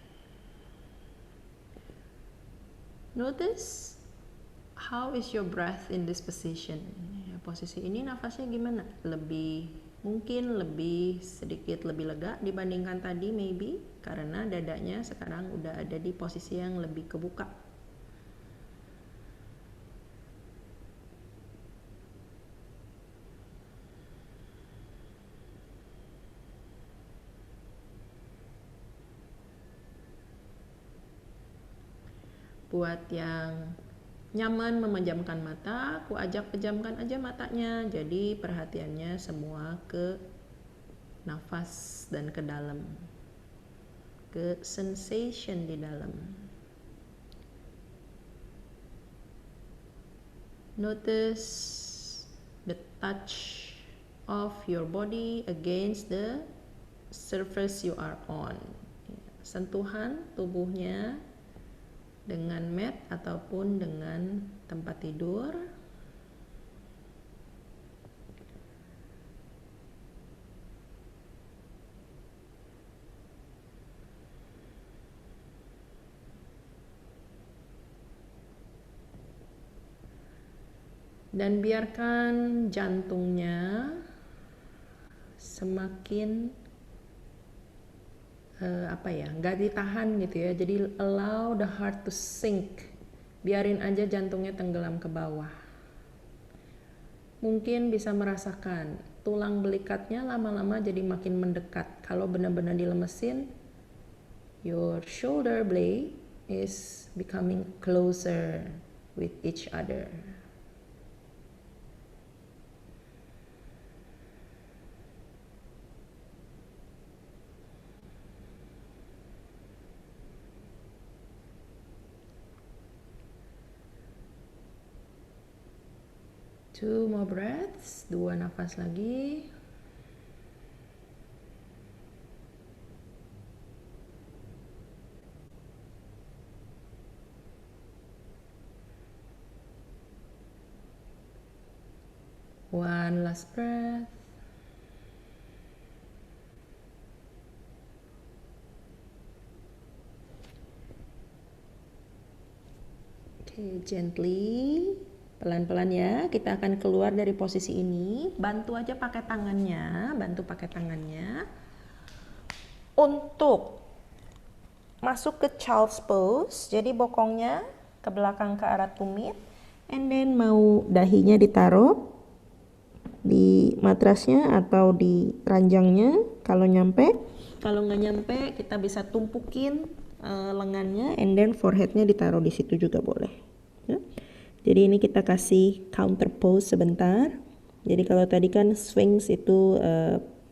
Notice how is your breath in this position. Ya, posisi ini nafasnya gimana? Mungkin lebih sedikit lebih lega dibandingkan tadi maybe, karena dadanya sekarang udah ada di posisi yang lebih kebuka. Buat yang nyaman memejamkan mata, aku ajak pejamkan aja matanya. Jadi perhatiannya semua ke nafas dan ke dalam, ke sensation di dalam. Notice the touch of your body against the surface you are on. Sentuhan tubuhnya dengan mat ataupun dengan tempat tidur. Dan biarkan jantungnya semakin nggak ditahan gitu ya. Jadi allow the heart to sink. Biarin aja jantungnya tenggelam ke bawah. Mungkin bisa merasakan tulang belikatnya lama-lama jadi makin mendekat. Kalau benar-benar dilemesin, your shoulder blade is becoming closer with each other. Two more breaths, 2 nafas lagi. One last breath. Okay, gently. Pelan-pelan ya, kita akan keluar dari posisi ini. Bantu aja pakai tangannya, untuk masuk ke child's pose. Jadi bokongnya ke belakang ke arah tumit, and then mau dahinya ditaruh di matrasnya atau di ranjangnya kalau nyampe. Kalau nggak nyampe, kita bisa tumpukin lengannya, and then foreheadnya ditaruh di situ juga boleh. Ya. Jadi ini kita kasih counter pose sebentar. Jadi kalau tadi kan swings itu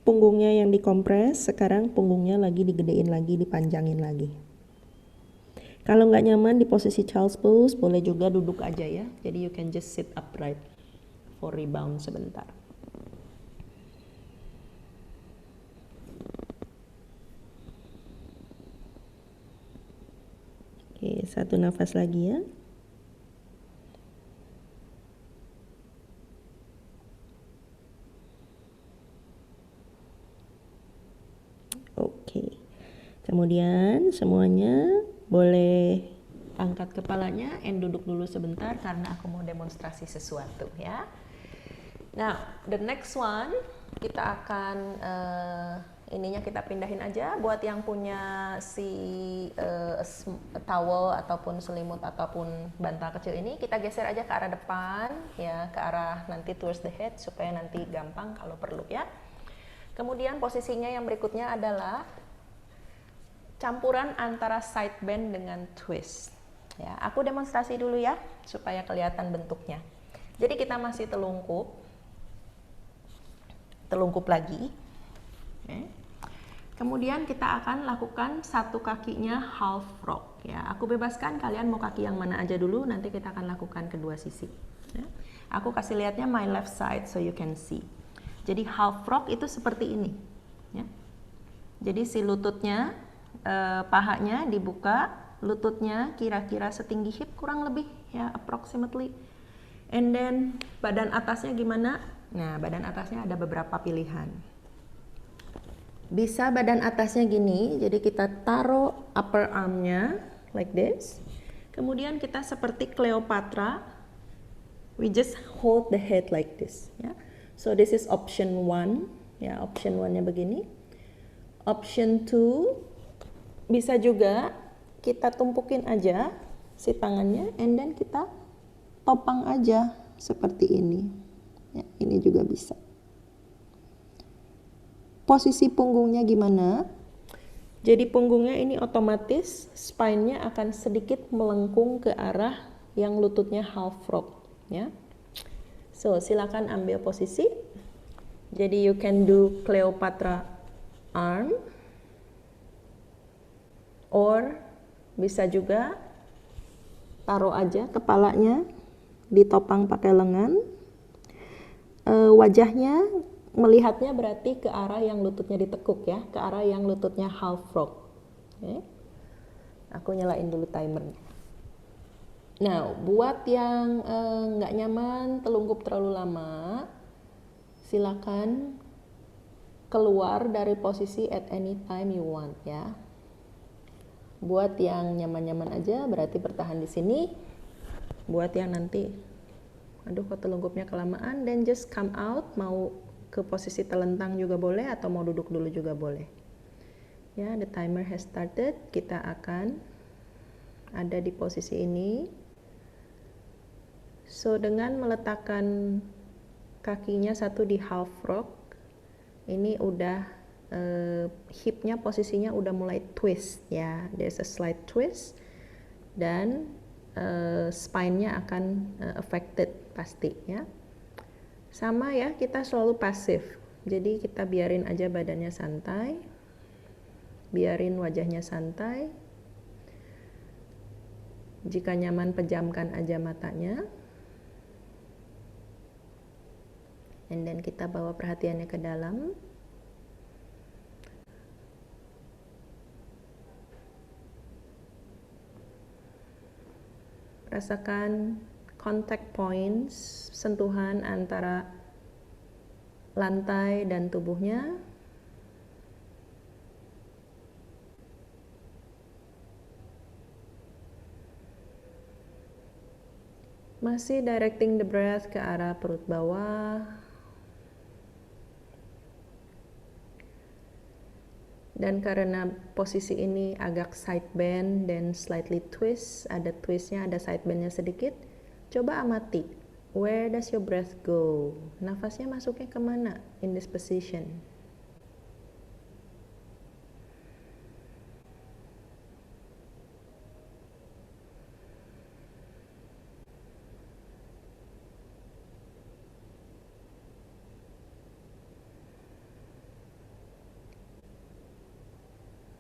punggungnya yang dikompres, sekarang punggungnya lagi digedein lagi, dipanjangin lagi. Kalau nggak nyaman di posisi child's pose, boleh juga duduk aja ya. Jadi you can just sit upright for rebound sebentar. Oke, 1 nafas lagi ya. Oke, kemudian semuanya boleh angkat kepalanya and duduk dulu sebentar karena aku mau demonstrasi sesuatu ya. Now, the next one kita akan ininya kita pindahin aja. Buat yang punya si towel ataupun selimut ataupun bantal kecil ini, kita geser aja ke arah depan ya, ke arah nanti towards the head supaya nanti gampang kalau perlu ya. Kemudian posisinya yang berikutnya adalah campuran antara side bend dengan twist. Ya, aku demonstrasi dulu ya supaya kelihatan bentuknya. Jadi kita masih telungkup lagi. Okay. Kemudian kita akan lakukan satu kakinya half rock. Ya, aku bebaskan kalian mau kaki yang mana aja dulu. Nanti kita akan lakukan kedua sisi. Ya. Aku kasih lihatnya my left side so you can see. Jadi half rock itu seperti ini. Ya. Jadi si lututnya, pahanya dibuka, lututnya kira-kira setinggi hip kurang lebih ya, approximately. And then badan atasnya gimana? Nah, badan atasnya ada beberapa pilihan. Bisa badan atasnya gini, jadi kita taruh upper armnya like this. Kemudian kita seperti Cleopatra, we just hold the head like this. Ya. So this is option 1, ya, option 1-nya begini. Option 2, bisa juga kita tumpukin aja si tangannya, and then kita topang aja seperti ini. Ya, ini juga bisa. Posisi punggungnya gimana? Jadi punggungnya ini otomatis spine-nya akan sedikit melengkung ke arah yang lututnya half frog, ya. So, silakan ambil posisi. Jadi you can do Cleopatra arm, or bisa juga taruh aja kepalanya ditopang pakai lengan. Wajahnya melihatnya berarti ke arah yang lututnya ditekuk, ya, ke arah yang lututnya half frog. Okay. Aku nyalain dulu timernya. Nah, buat yang nggak nyaman telungkup terlalu lama, silakan keluar dari posisi at any time you want, ya. Buat yang nyaman-nyaman aja berarti bertahan di sini. Buat yang nanti aduh kok telungkupnya kelamaan, then just come out, mau ke posisi telentang juga boleh atau mau duduk dulu juga boleh. Ya, the timer has started. Kita akan ada di posisi ini. So, dengan meletakkan kakinya satu di half frog, ini udah hipnya posisinya udah mulai twist, ya. There's a slight twist dan spine-nya akan affected pasti, ya. Sama ya, kita selalu pasif. Jadi kita biarin aja badannya santai. Biarin wajahnya santai. Jika nyaman pejamkan aja matanya. And then kita bawa perhatiannya ke dalam. Rasakan contact points, sentuhan antara lantai dan tubuhnya. Masih directing the breath ke arah perut bawah. Dan karena posisi ini agak side bend dan slightly twist, ada twistnya, ada side bendnya sedikit, coba amati, where does your breath go? Nafasnya masuknya kemana in this position?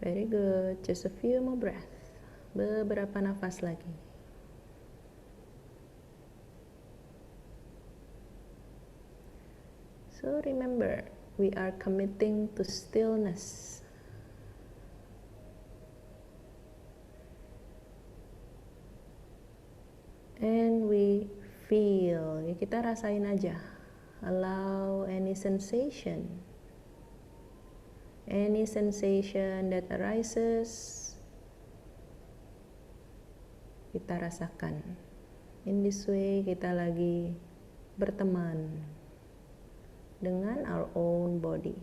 Very good, just a few more breath. Beberapa nafas lagi. So remember, we are committing to stillness. And we feel, ya kita rasain aja. Allow any sensation that arises, kita rasakan. In this way kita lagi berteman dengan our own body.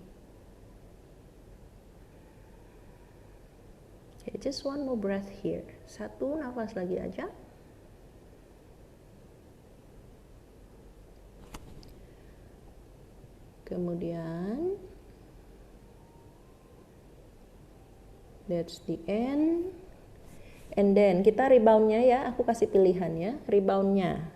Okay, just one more breath here. Satu nafas lagi aja. Kemudian that's the end. And then kita reboundnya ya, aku kasih pilihan ya, reboundnya.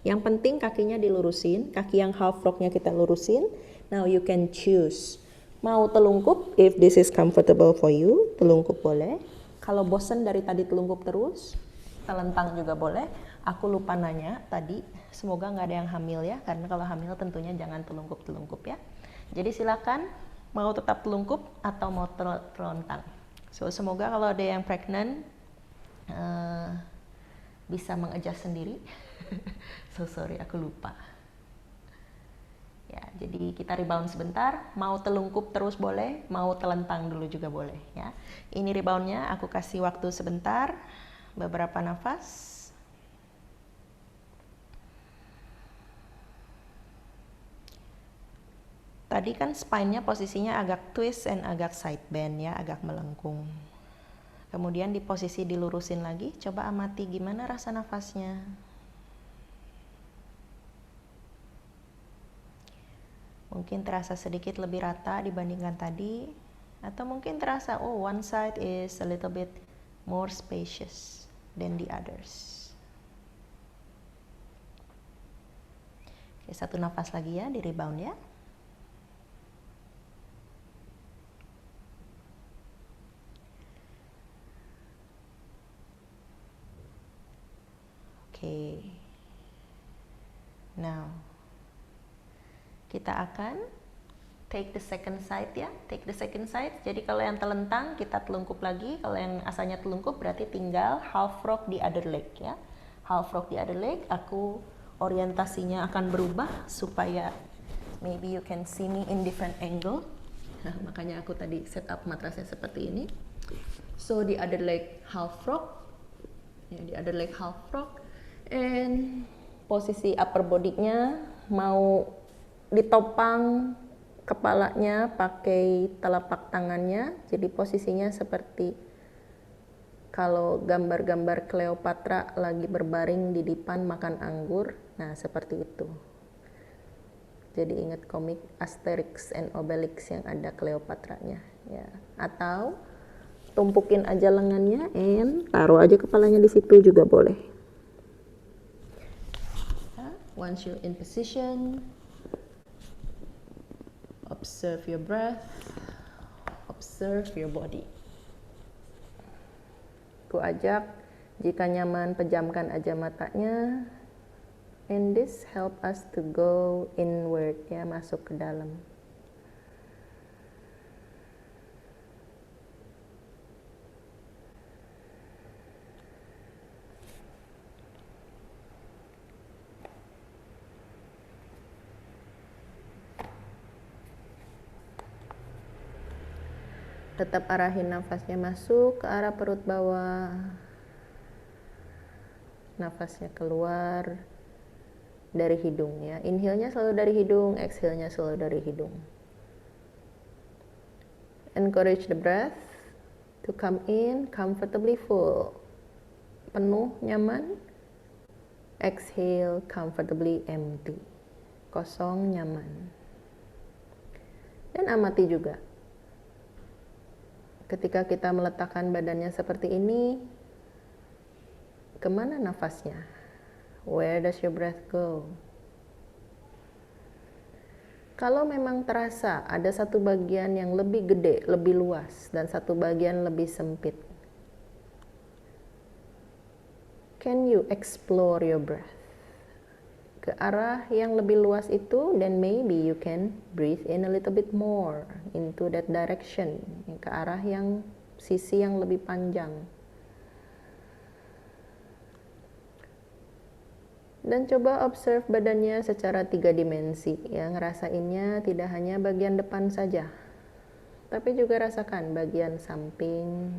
Yang penting kakinya dilurusin, kaki yang half frognya kita lurusin. Now you can choose. Mau telungkup, if this is comfortable for you, telungkup boleh. Kalau bosen dari tadi telungkup terus, telentang juga boleh. Aku lupa nanya tadi, semoga nggak ada yang hamil ya, karena kalau hamil tentunya jangan telungkup-telungkup ya. Jadi silakan mau tetap telungkup atau mau telentang. So semoga kalau ada yang pregnant bisa mengadjust sendiri. So sorry, aku lupa. Ya, jadi kita rebound sebentar, mau telungkup terus boleh, mau telentang dulu juga boleh ya. Ini reboundnya, aku kasih waktu sebentar, beberapa nafas. Tadi kan spine-nya posisinya agak twist and agak side bend ya, agak melengkung. Kemudian di posisi dilurusin lagi, coba amati gimana rasa nafasnya. Mungkin terasa sedikit lebih rata dibandingkan tadi. Atau mungkin terasa, oh one side is a little bit more spacious than the others. Oke, satu nafas lagi ya, di rebound ya. Oke. Now, kita akan take the second side ya, take the second side. Jadi kalau yang telentang kita telungkup lagi, kalau yang asalnya telungkup berarti tinggal half rock di other leg ya. Half rock di other leg, aku orientasinya akan berubah supaya maybe you can see me in different angle. Nah, makanya aku tadi set up matrasnya seperti ini. So the other leg half rock, ya, the other leg half rock, and posisi upper body-nya mau ditopang kepalanya pakai telapak tangannya, jadi posisinya seperti kalau gambar-gambar Cleopatra lagi berbaring di dipan makan anggur, nah seperti itu. Jadi ingat komik Asterix and Obelix yang ada Cleopatranya ya. Atau tumpukin aja lengannya and taruh aja kepalanya di situ juga boleh. Once you're in position, observe your breath, observe your body. Ku ajak, jika nyaman pejamkan aja matanya, and this help us to go inward ya, masuk ke dalam. Tetap arahin nafasnya masuk ke arah perut bawah, nafasnya keluar dari hidung ya. Inhale-nya selalu dari hidung, exhale-nya selalu dari hidung. Encourage the breath to come in comfortably full, penuh, nyaman. Exhale comfortably empty, kosong, nyaman. Dan amati juga ketika kita meletakkan badannya seperti ini, kemana nafasnya? Where does your breath go? Kalau memang terasa ada satu bagian yang lebih gede, lebih luas, dan satu bagian lebih sempit, can you explore your breath ke arah yang lebih luas itu, then maybe you can breathe in a little bit more into that direction, ke arah yang sisi yang lebih panjang. Dan coba observe badannya secara 3 dimensi, ya, ngerasainnya tidak hanya bagian depan saja, tapi juga rasakan bagian samping,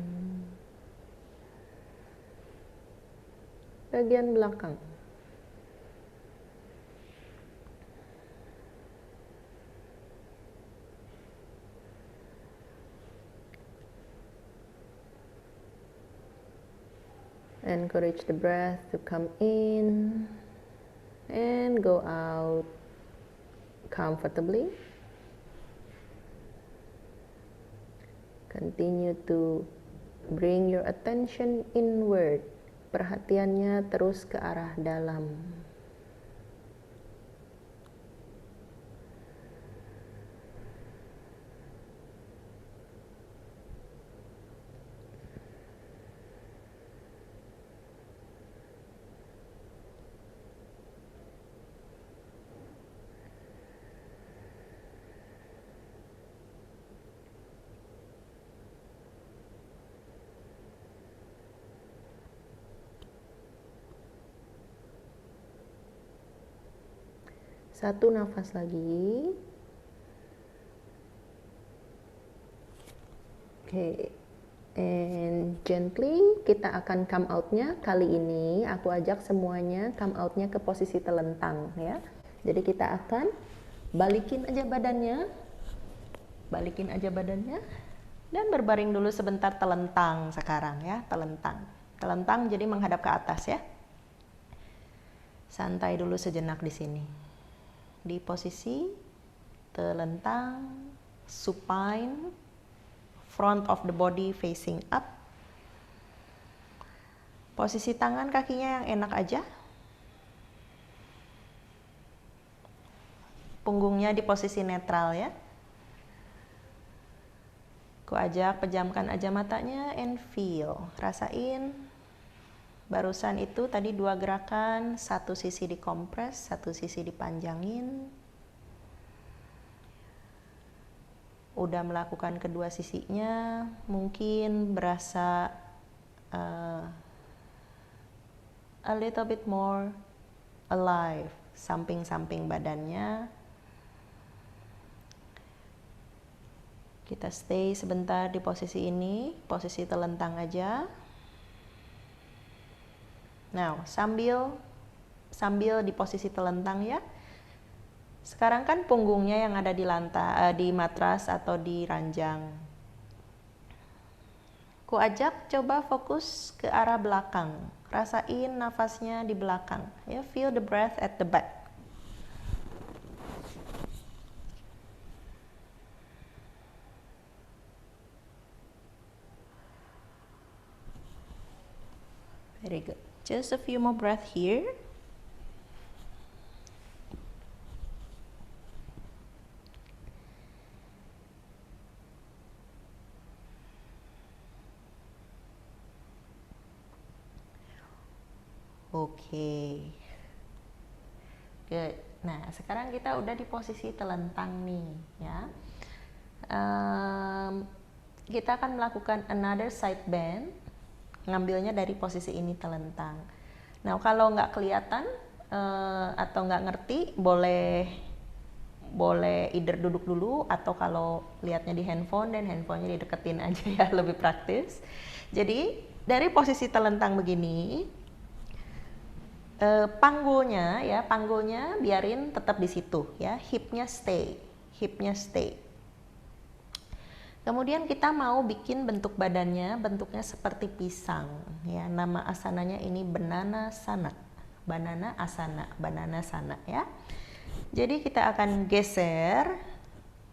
bagian belakang. Encourage the breath to come in and go out comfortably. Continue to bring your attention inward. Perhatiannya terus ke arah dalam. Satu nafas lagi. Oke, and gently kita akan come out-nya. Kali ini aku ajak semuanya come out-nya ke posisi telentang ya. Jadi kita akan balikin aja badannya, dan berbaring dulu sebentar, telentang sekarang ya, telentang jadi menghadap ke atas ya. Santai dulu sejenak di sini. Di posisi telentang, supine, front of the body facing up. Posisi tangan kakinya yang enak aja. Punggungnya di posisi netral ya. Ku ajak pejamkan aja matanya and feel. Rasain. Barusan itu tadi 2 gerakan, satu sisi dikompres, satu sisi dipanjangin. Udah melakukan kedua sisinya, mungkin berasa a little bit more alive, samping-samping badannya. Kita stay sebentar di posisi ini, posisi telentang aja. Now, sambil di posisi telentang ya. Sekarang kan punggungnya yang ada di lantai, di matras atau di ranjang. Ku ajak coba fokus ke arah belakang. Rasain nafasnya di belakang. Ya, feel the breath at the back. Very good. Just a few more breath here. Oke. Good. Nah, sekarang kita udah di posisi telentang nih, ya. Kita akan melakukan another side bend, ngambilnya dari posisi ini telentang. Nah, kalau nggak kelihatan atau nggak ngerti, boleh either duduk dulu atau kalau lihatnya di handphone dan handphonenya dideketin aja ya, lebih praktis. Jadi dari posisi telentang begini, panggulnya biarin tetap di situ ya, hipnya stay. Kemudian kita mau bikin bentuk badannya, bentuknya seperti pisang ya. Nama asananya ini banana sana ya. Jadi kita akan geser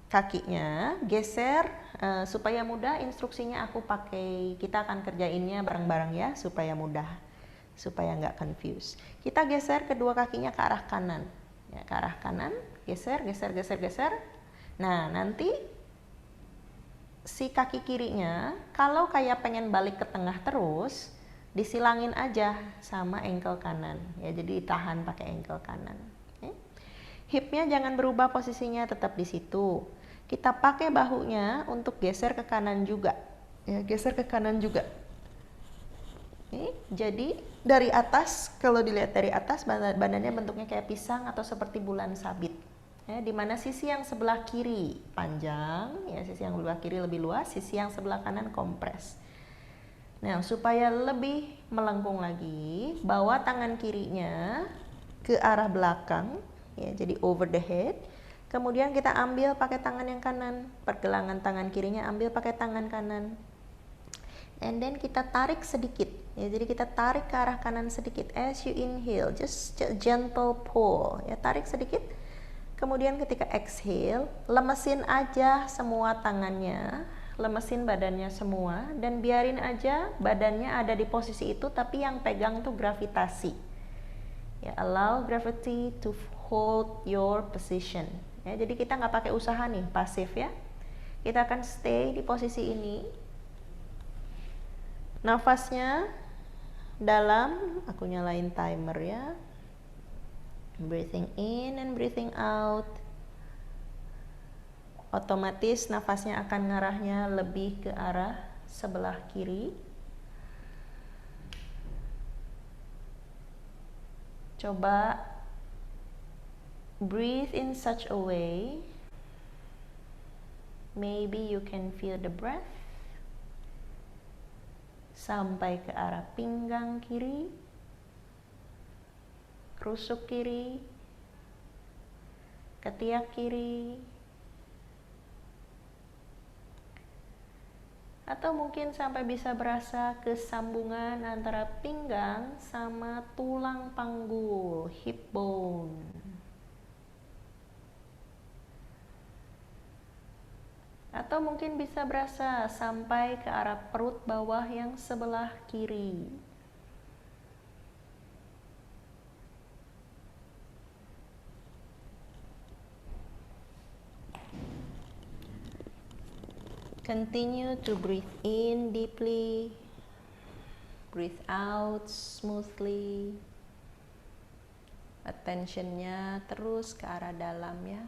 kakinya, supaya mudah. Instruksinya aku pakai, kita akan kerjainnya bareng-bareng ya, supaya mudah, supaya nggak confuse. Kita geser kedua kakinya ke arah kanan ya, ke arah kanan, geser. Nah, nanti si kaki kirinya kalau kayak pengen balik ke tengah terus, disilangin aja sama ankle kanan ya, jadi ditahan pakai ankle kanan. Hipnya jangan berubah posisinya, tetap di situ. Kita pakai bahunya untuk geser ke kanan juga ya, geser ke kanan juga. Jadi dari atas, kalau dilihat dari atas, badannya bentuknya kayak pisang atau seperti bulan sabit ya, di mana sisi yang sebelah kiri panjang ya, sisi yang sebelah kiri lebih luas, sisi yang sebelah kanan kompres. Nah, supaya lebih melengkung lagi, bawa tangan kirinya ke arah belakang ya, jadi over the head. Kemudian kita ambil pakai tangan yang kanan, pergelangan tangan kirinya ambil pakai tangan kanan. And then kita tarik sedikit ya, jadi kita tarik ke arah kanan sedikit. As you inhale, just gentle pull ya, tarik sedikit. Kemudian ketika exhale, lemesin aja semua tangannya, lemesin badannya semua, dan biarin aja badannya ada di posisi itu, tapi yang pegang tuh gravitasi ya. Allow gravity to hold your position ya. Jadi kita nggak pakai usaha nih, pasif ya. Kita akan stay di posisi ini. Nafasnya dalam, aku nyalain timer ya. Breathing in and breathing out. Otomatis nafasnya akan ngarahnya lebih ke arah sebelah kiri. Coba breathe in such a way, maybe you can feel the breath sampai ke arah pinggang kiri, rusuk kiri, ketiak kiri, atau mungkin sampai bisa berasa kesambungan antara pinggang sama tulang panggul, hip bone. Atau mungkin bisa berasa sampai ke arah perut bawah yang sebelah kiri. Continue to breathe in deeply, breathe out smoothly. Attention-nya terus ke arah dalam ya.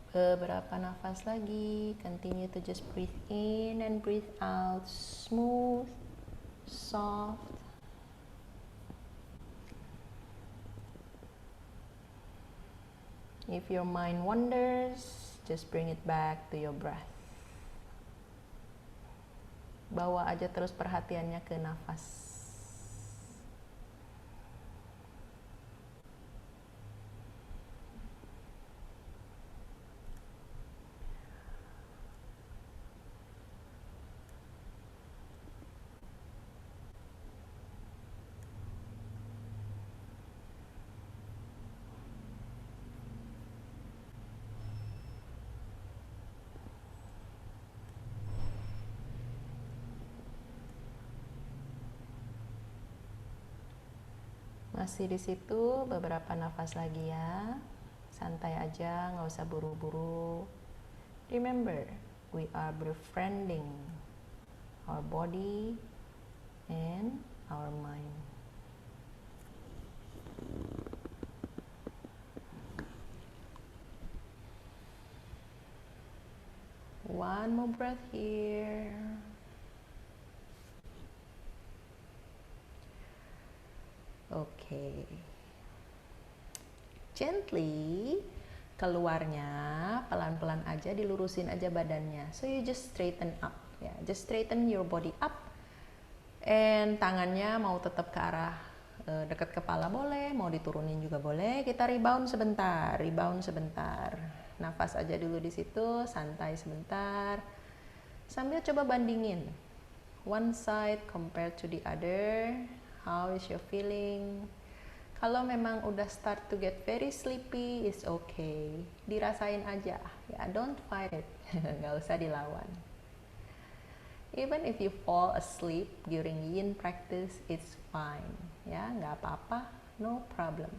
Beberapa nafas lagi. Continue to just breathe in and breathe out smooth, soft. If your mind wanders, just bring it back to your breath. Bawa aja terus perhatiannya ke nafas. Masih di situ beberapa nafas lagi ya. Santai aja, nggak usah buru-buru. Remember, we are befriending our body and our mind. One more breath here. Okay. Gently keluarnya pelan-pelan aja, dilurusin aja badannya. So you just straighten up ya. Just straighten your body up. And tangannya mau tetap ke arah dekat kepala boleh, mau diturunin juga boleh. Kita rebound sebentar, rebound sebentar. Nafas aja dulu di situ, santai sebentar. Sambil coba bandingin one side compared to the other. How is your feeling? Kalau memang udah start to get very sleepy, it's okay. Dirasain aja, ya don't fight it. Nggak usah dilawan. Even if you fall asleep during yin practice, it's fine. Ya, nggak apa-apa, no problem.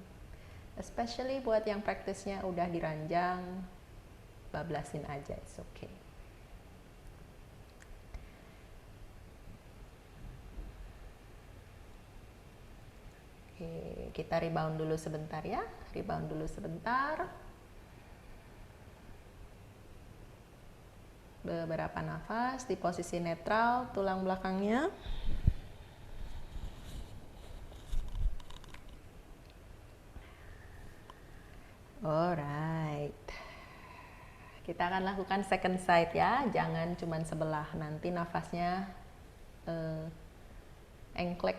Especially buat yang praktisnya udah diranjang, bablasin aja, it's okay. Oke, kita rebound dulu sebentar ya. Rebound dulu sebentar. Beberapa nafas di posisi netral tulang belakangnya. Alright. Kita akan lakukan second side ya. Jangan cuma sebelah. Nanti nafasnya engklek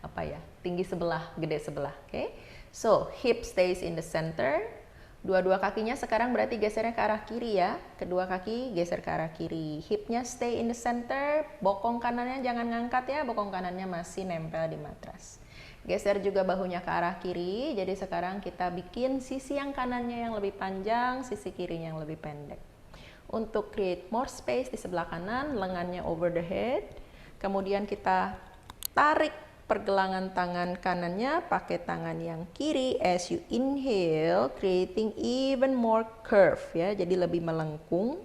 apa ya, tinggi sebelah, gede sebelah. Oke, so hip stays in the center. Dua-dua kakinya sekarang berarti gesernya ke arah kiri ya. Kedua kaki geser ke arah kiri. Hipnya stay in the center. Bokong kanannya jangan ngangkat ya. Bokong kanannya masih nempel di matras. Geser juga bahunya ke arah kiri. Jadi sekarang kita bikin sisi yang kanannya yang lebih panjang, sisi kirinya yang lebih pendek. Untuk create more space di sebelah kanan, lengannya over the head. Kemudian kita tarik pergelangan tangan kanannya pakai tangan yang kiri as you inhale, creating even more curve ya, jadi lebih melengkung.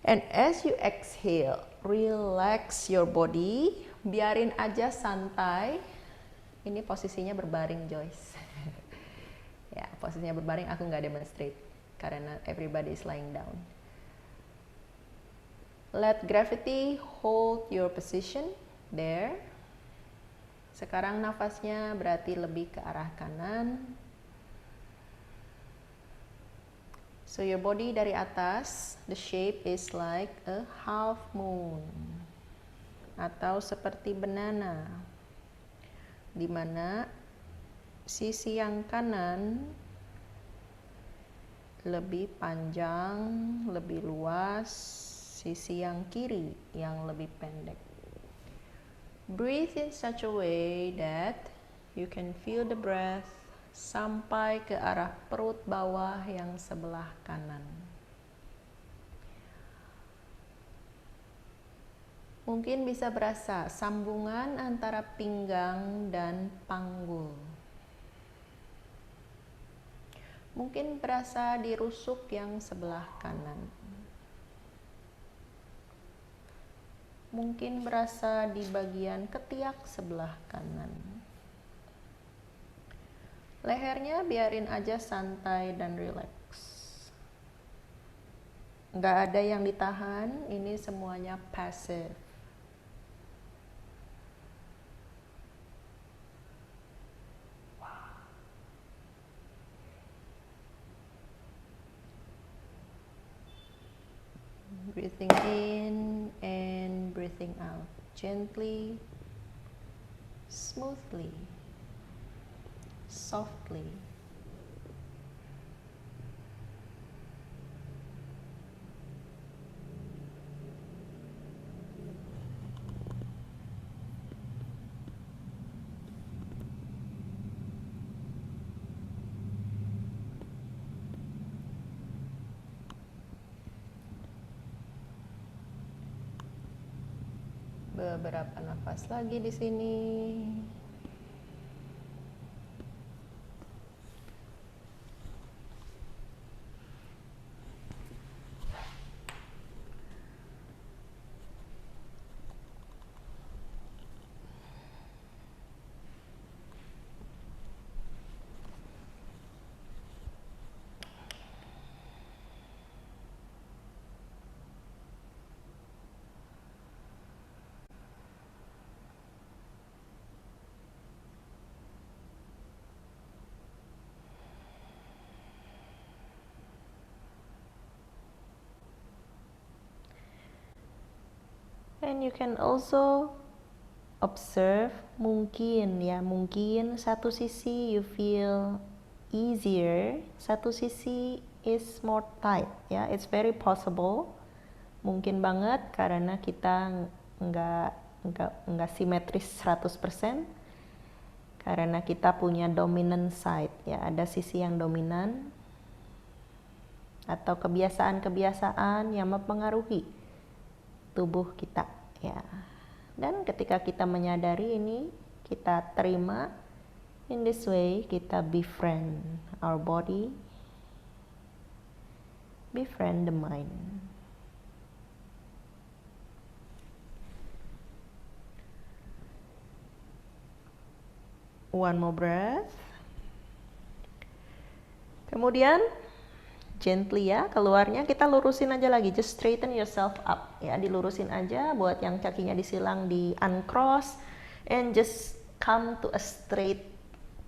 And as you exhale, relax your body, biarin aja santai. Ini posisinya berbaring Joyce. Ya, posisinya berbaring aku nggak demonstrate karena everybody is lying down. Let gravity hold your position there. Sekarang nafasnya berarti lebih ke arah kanan. So your body dari atas, the shape is like a half moon atau seperti banana, di mana sisi yang kanan lebih panjang, lebih luas, sisi yang kiri yang lebih pendek. Breathe in such a way that you can feel the breath sampai ke arah perut bawah yang sebelah kanan. Mungkin bisa berasa sambungan antara pinggang dan panggul. Mungkin berasa di rusuk yang sebelah kanan. Mungkin berasa di bagian ketiak sebelah kanan. Lehernya biarin aja santai dan rileks. Nggak ada yang ditahan, ini semuanya passive. Breathing in and breathing out gently, smoothly, softly. Beberapa nafas lagi di sini. And you can also observe, mungkin satu sisi you feel easier, satu sisi is more tight, ya, it's very possible, mungkin banget karena kita nggak simetris 100%, karena kita punya dominant side, ya, ada sisi yang dominan atau kebiasaan-kebiasaan yang mempengaruhi tubuh kita, ya. Dan ketika kita menyadari ini, kita terima, in this way kita befriend our body, befriend the mind. One more breath. Kemudian gently, ya, keluarnya kita lurusin aja lagi, just straighten yourself up, ya, dilurusin aja. Buat yang kakinya disilang, di uncross and just come to a straight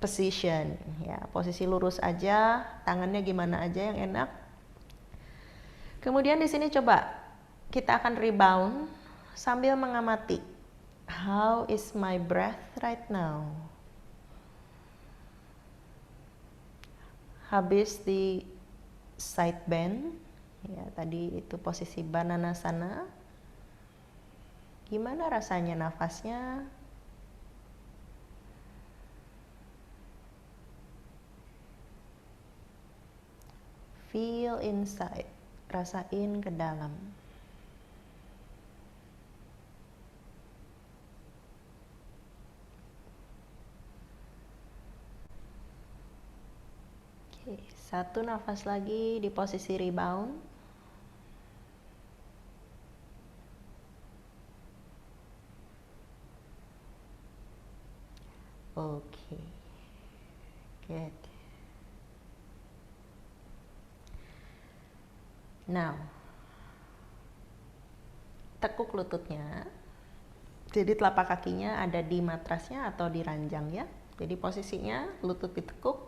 position, ya, posisi lurus aja, tangannya gimana aja yang enak. Kemudian di sini coba kita akan rebound sambil mengamati, how is my breath right now. Habis di side bend, ya, tadi itu posisi bananasana. Gimana rasanya nafasnya? Feel inside, rasain ke dalam. Satu nafas lagi di posisi rebound. Oke. Good. Now, tekuk lututnya. Jadi telapak kakinya ada di matrasnya atau di ranjang, ya. Jadi posisinya lutut ditekuk.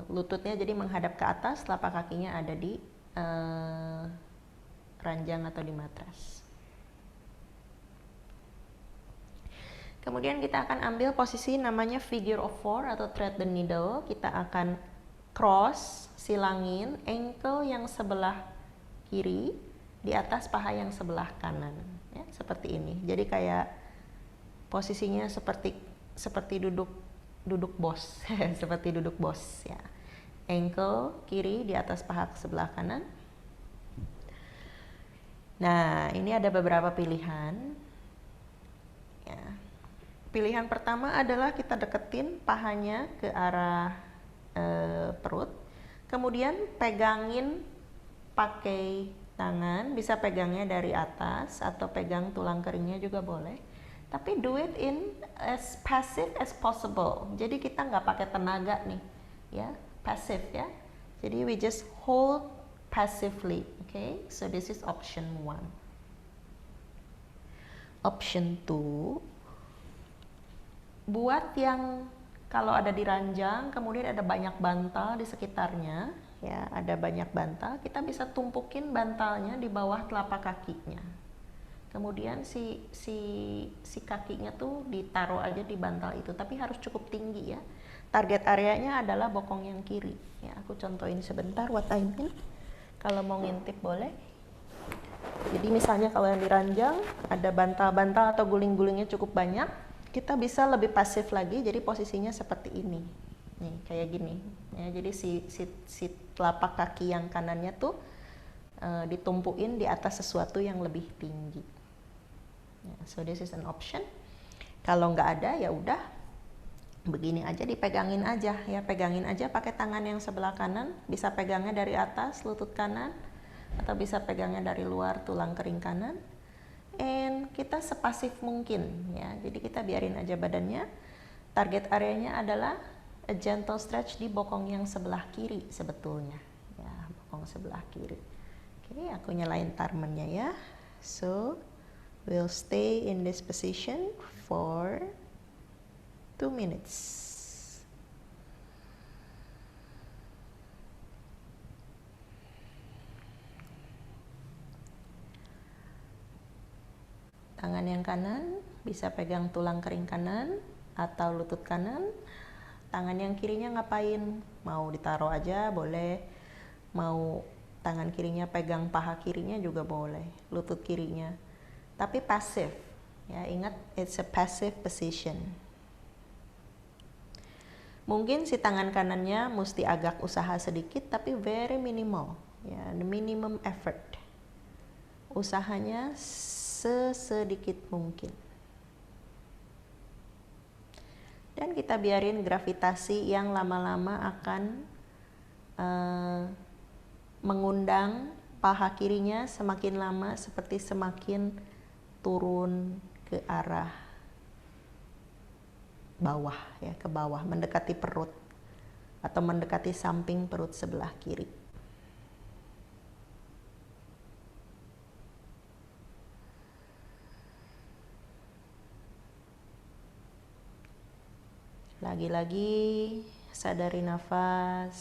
Lututnya jadi menghadap ke atas, telapak kakinya ada di ranjang atau di matras. Kemudian kita akan ambil posisi namanya figure of 4 atau thread the needle. Kita akan cross, silangin ankle yang sebelah kiri di atas paha yang sebelah kanan, ya, seperti ini. Jadi kayak posisinya seperti duduk bos, seperti duduk bos, ya. Ankle kiri di atas paha sebelah kanan. Nah, ini ada beberapa pilihan. Ya. Pilihan pertama adalah kita deketin pahanya ke arah perut, kemudian pegangin pakai tangan, bisa pegangnya dari atas atau pegang tulang keringnya juga boleh. Tapi do it in as passive as possible. Jadi kita nggak pakai tenaga nih, ya, passive ya. Jadi we just hold passively, okay? So this is option 1. Option 2, buat yang kalau ada di ranjang, kemudian ada banyak bantal di sekitarnya, ya, ada banyak bantal, kita bisa tumpukin bantalnya di bawah telapak kakinya. Kemudian si kakinya tuh ditaruh aja di bantal itu, tapi harus cukup tinggi ya. Target areanya adalah bokong yang kiri. Ya, aku contohin sebentar what I mean. Kalau mau ngintip boleh. Jadi misalnya kalau yang diranjang ada bantal-bantal atau guling-gulingnya cukup banyak, kita bisa lebih pasif lagi. Jadi posisinya seperti ini. Nih, kayak gini. Ya, jadi si telapak kaki yang kanannya tuh ditumpuin di atas sesuatu yang lebih tinggi. Ya, so this is an option. Kalau nggak ada ya udah begini aja, dipegangin aja ya, pegangin aja pakai tangan yang sebelah kanan, bisa pegangnya dari atas lutut kanan atau bisa pegangnya dari luar tulang kering kanan. And kita sepasif mungkin ya, jadi kita biarin aja badannya. Target areanya adalah a gentle stretch di bokong yang sebelah kiri sebetulnya ya, bokong sebelah kiri. Oke, aku nyalain timernya ya. So we'll stay in this position for 2 minutes. Tangan yang kanan bisa pegang tulang kering kanan atau lutut kanan. Tangan yang kirinya ngapain? Mau ditaruh aja boleh. Mau tangan kirinya pegang paha kirinya juga boleh. Lutut kirinya. Tapi pasif. Ya, ingat it's a passive position. Mungkin si tangan kanannya mesti agak usaha sedikit tapi very minimal. Ya, the minimum effort. Usahanya sesedikit mungkin. Dan kita biarin gravitasi yang lama-lama akan mengundang paha kirinya semakin lama seperti semakin turun ke arah bawah ya, ke bawah mendekati perut atau mendekati samping perut sebelah kiri. Lagi-lagi sadari nafas,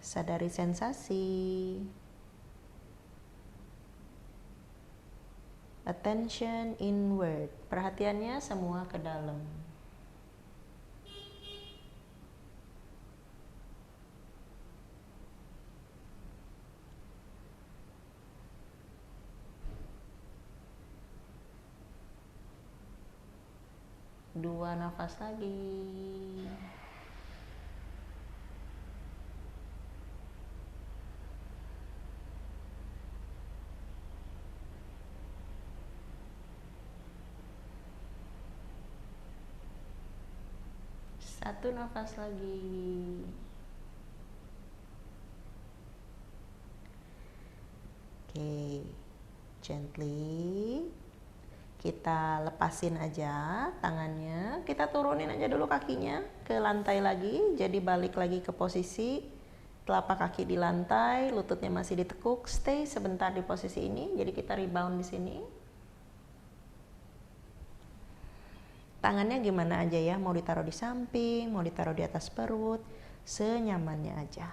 sadari sensasi. Attention inward, perhatiannya semua ke dalam. Dua nafas lagi. Satu nafas lagi. Oke, gently. Kita lepasin aja tangannya, kita turunin aja dulu kakinya ke lantai lagi, jadi balik lagi ke posisi telapak kaki di lantai, lututnya masih ditekuk, stay sebentar di posisi ini, jadi kita rebound di sini. Tangannya gimana aja ya, mau ditaruh di samping, mau ditaruh di atas perut, senyamannya aja.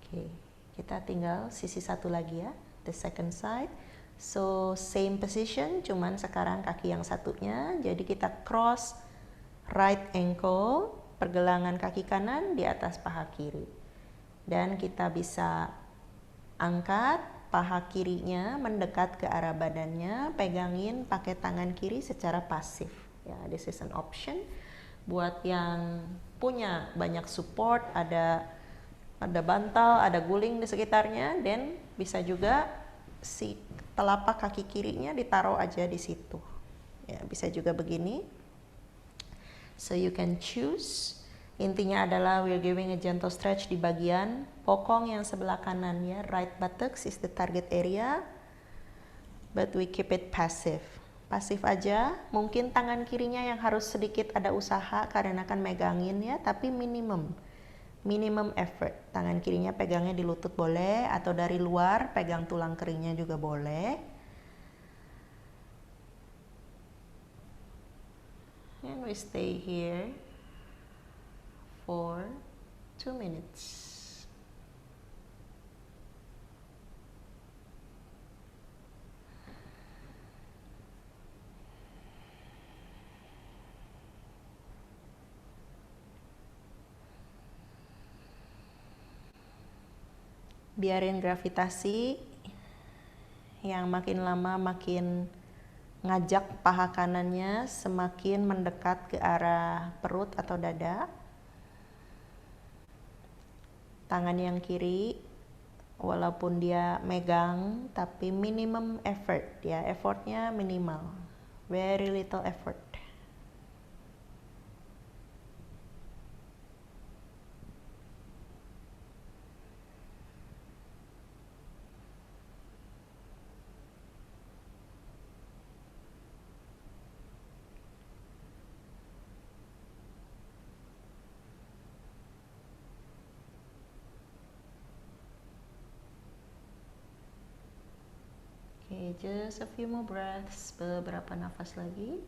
Oke, kita tinggal sisi satu lagi ya, the second side. So same position, cuman sekarang kaki yang satunya. Jadi kita cross right ankle, pergelangan kaki kanan di atas paha kiri. Dan kita bisa angkat paha kirinya mendekat ke arah badannya, pegangin pakai tangan kiri secara pasif. Ya, this is an option. Buat yang punya banyak support, ada bantal, ada guling di sekitarnya, dan bisa juga si telapak kaki kirinya ditaruh aja di situ. Ya, bisa juga begini. So you can choose. Intinya adalah we're giving a gentle stretch di bagian bokong yang sebelah kanan ya. Right buttocks is the target area, but we keep it passive. Pasif aja. Mungkin tangan kirinya yang harus sedikit ada usaha karena akan megangin ya, tapi minimum effort. Tangan kirinya pegangnya di lutut boleh, atau dari luar pegang tulang keringnya juga boleh. And we stay here for 2 minutes. Biarin gravitasi yang makin lama makin ngajak paha kanannya semakin mendekat ke arah perut atau dada. Tangan yang kiri walaupun dia megang tapi minimum effort ya, effortnya minimal, very little effort. Okay, just a few more breaths, beberapa nafas lagi.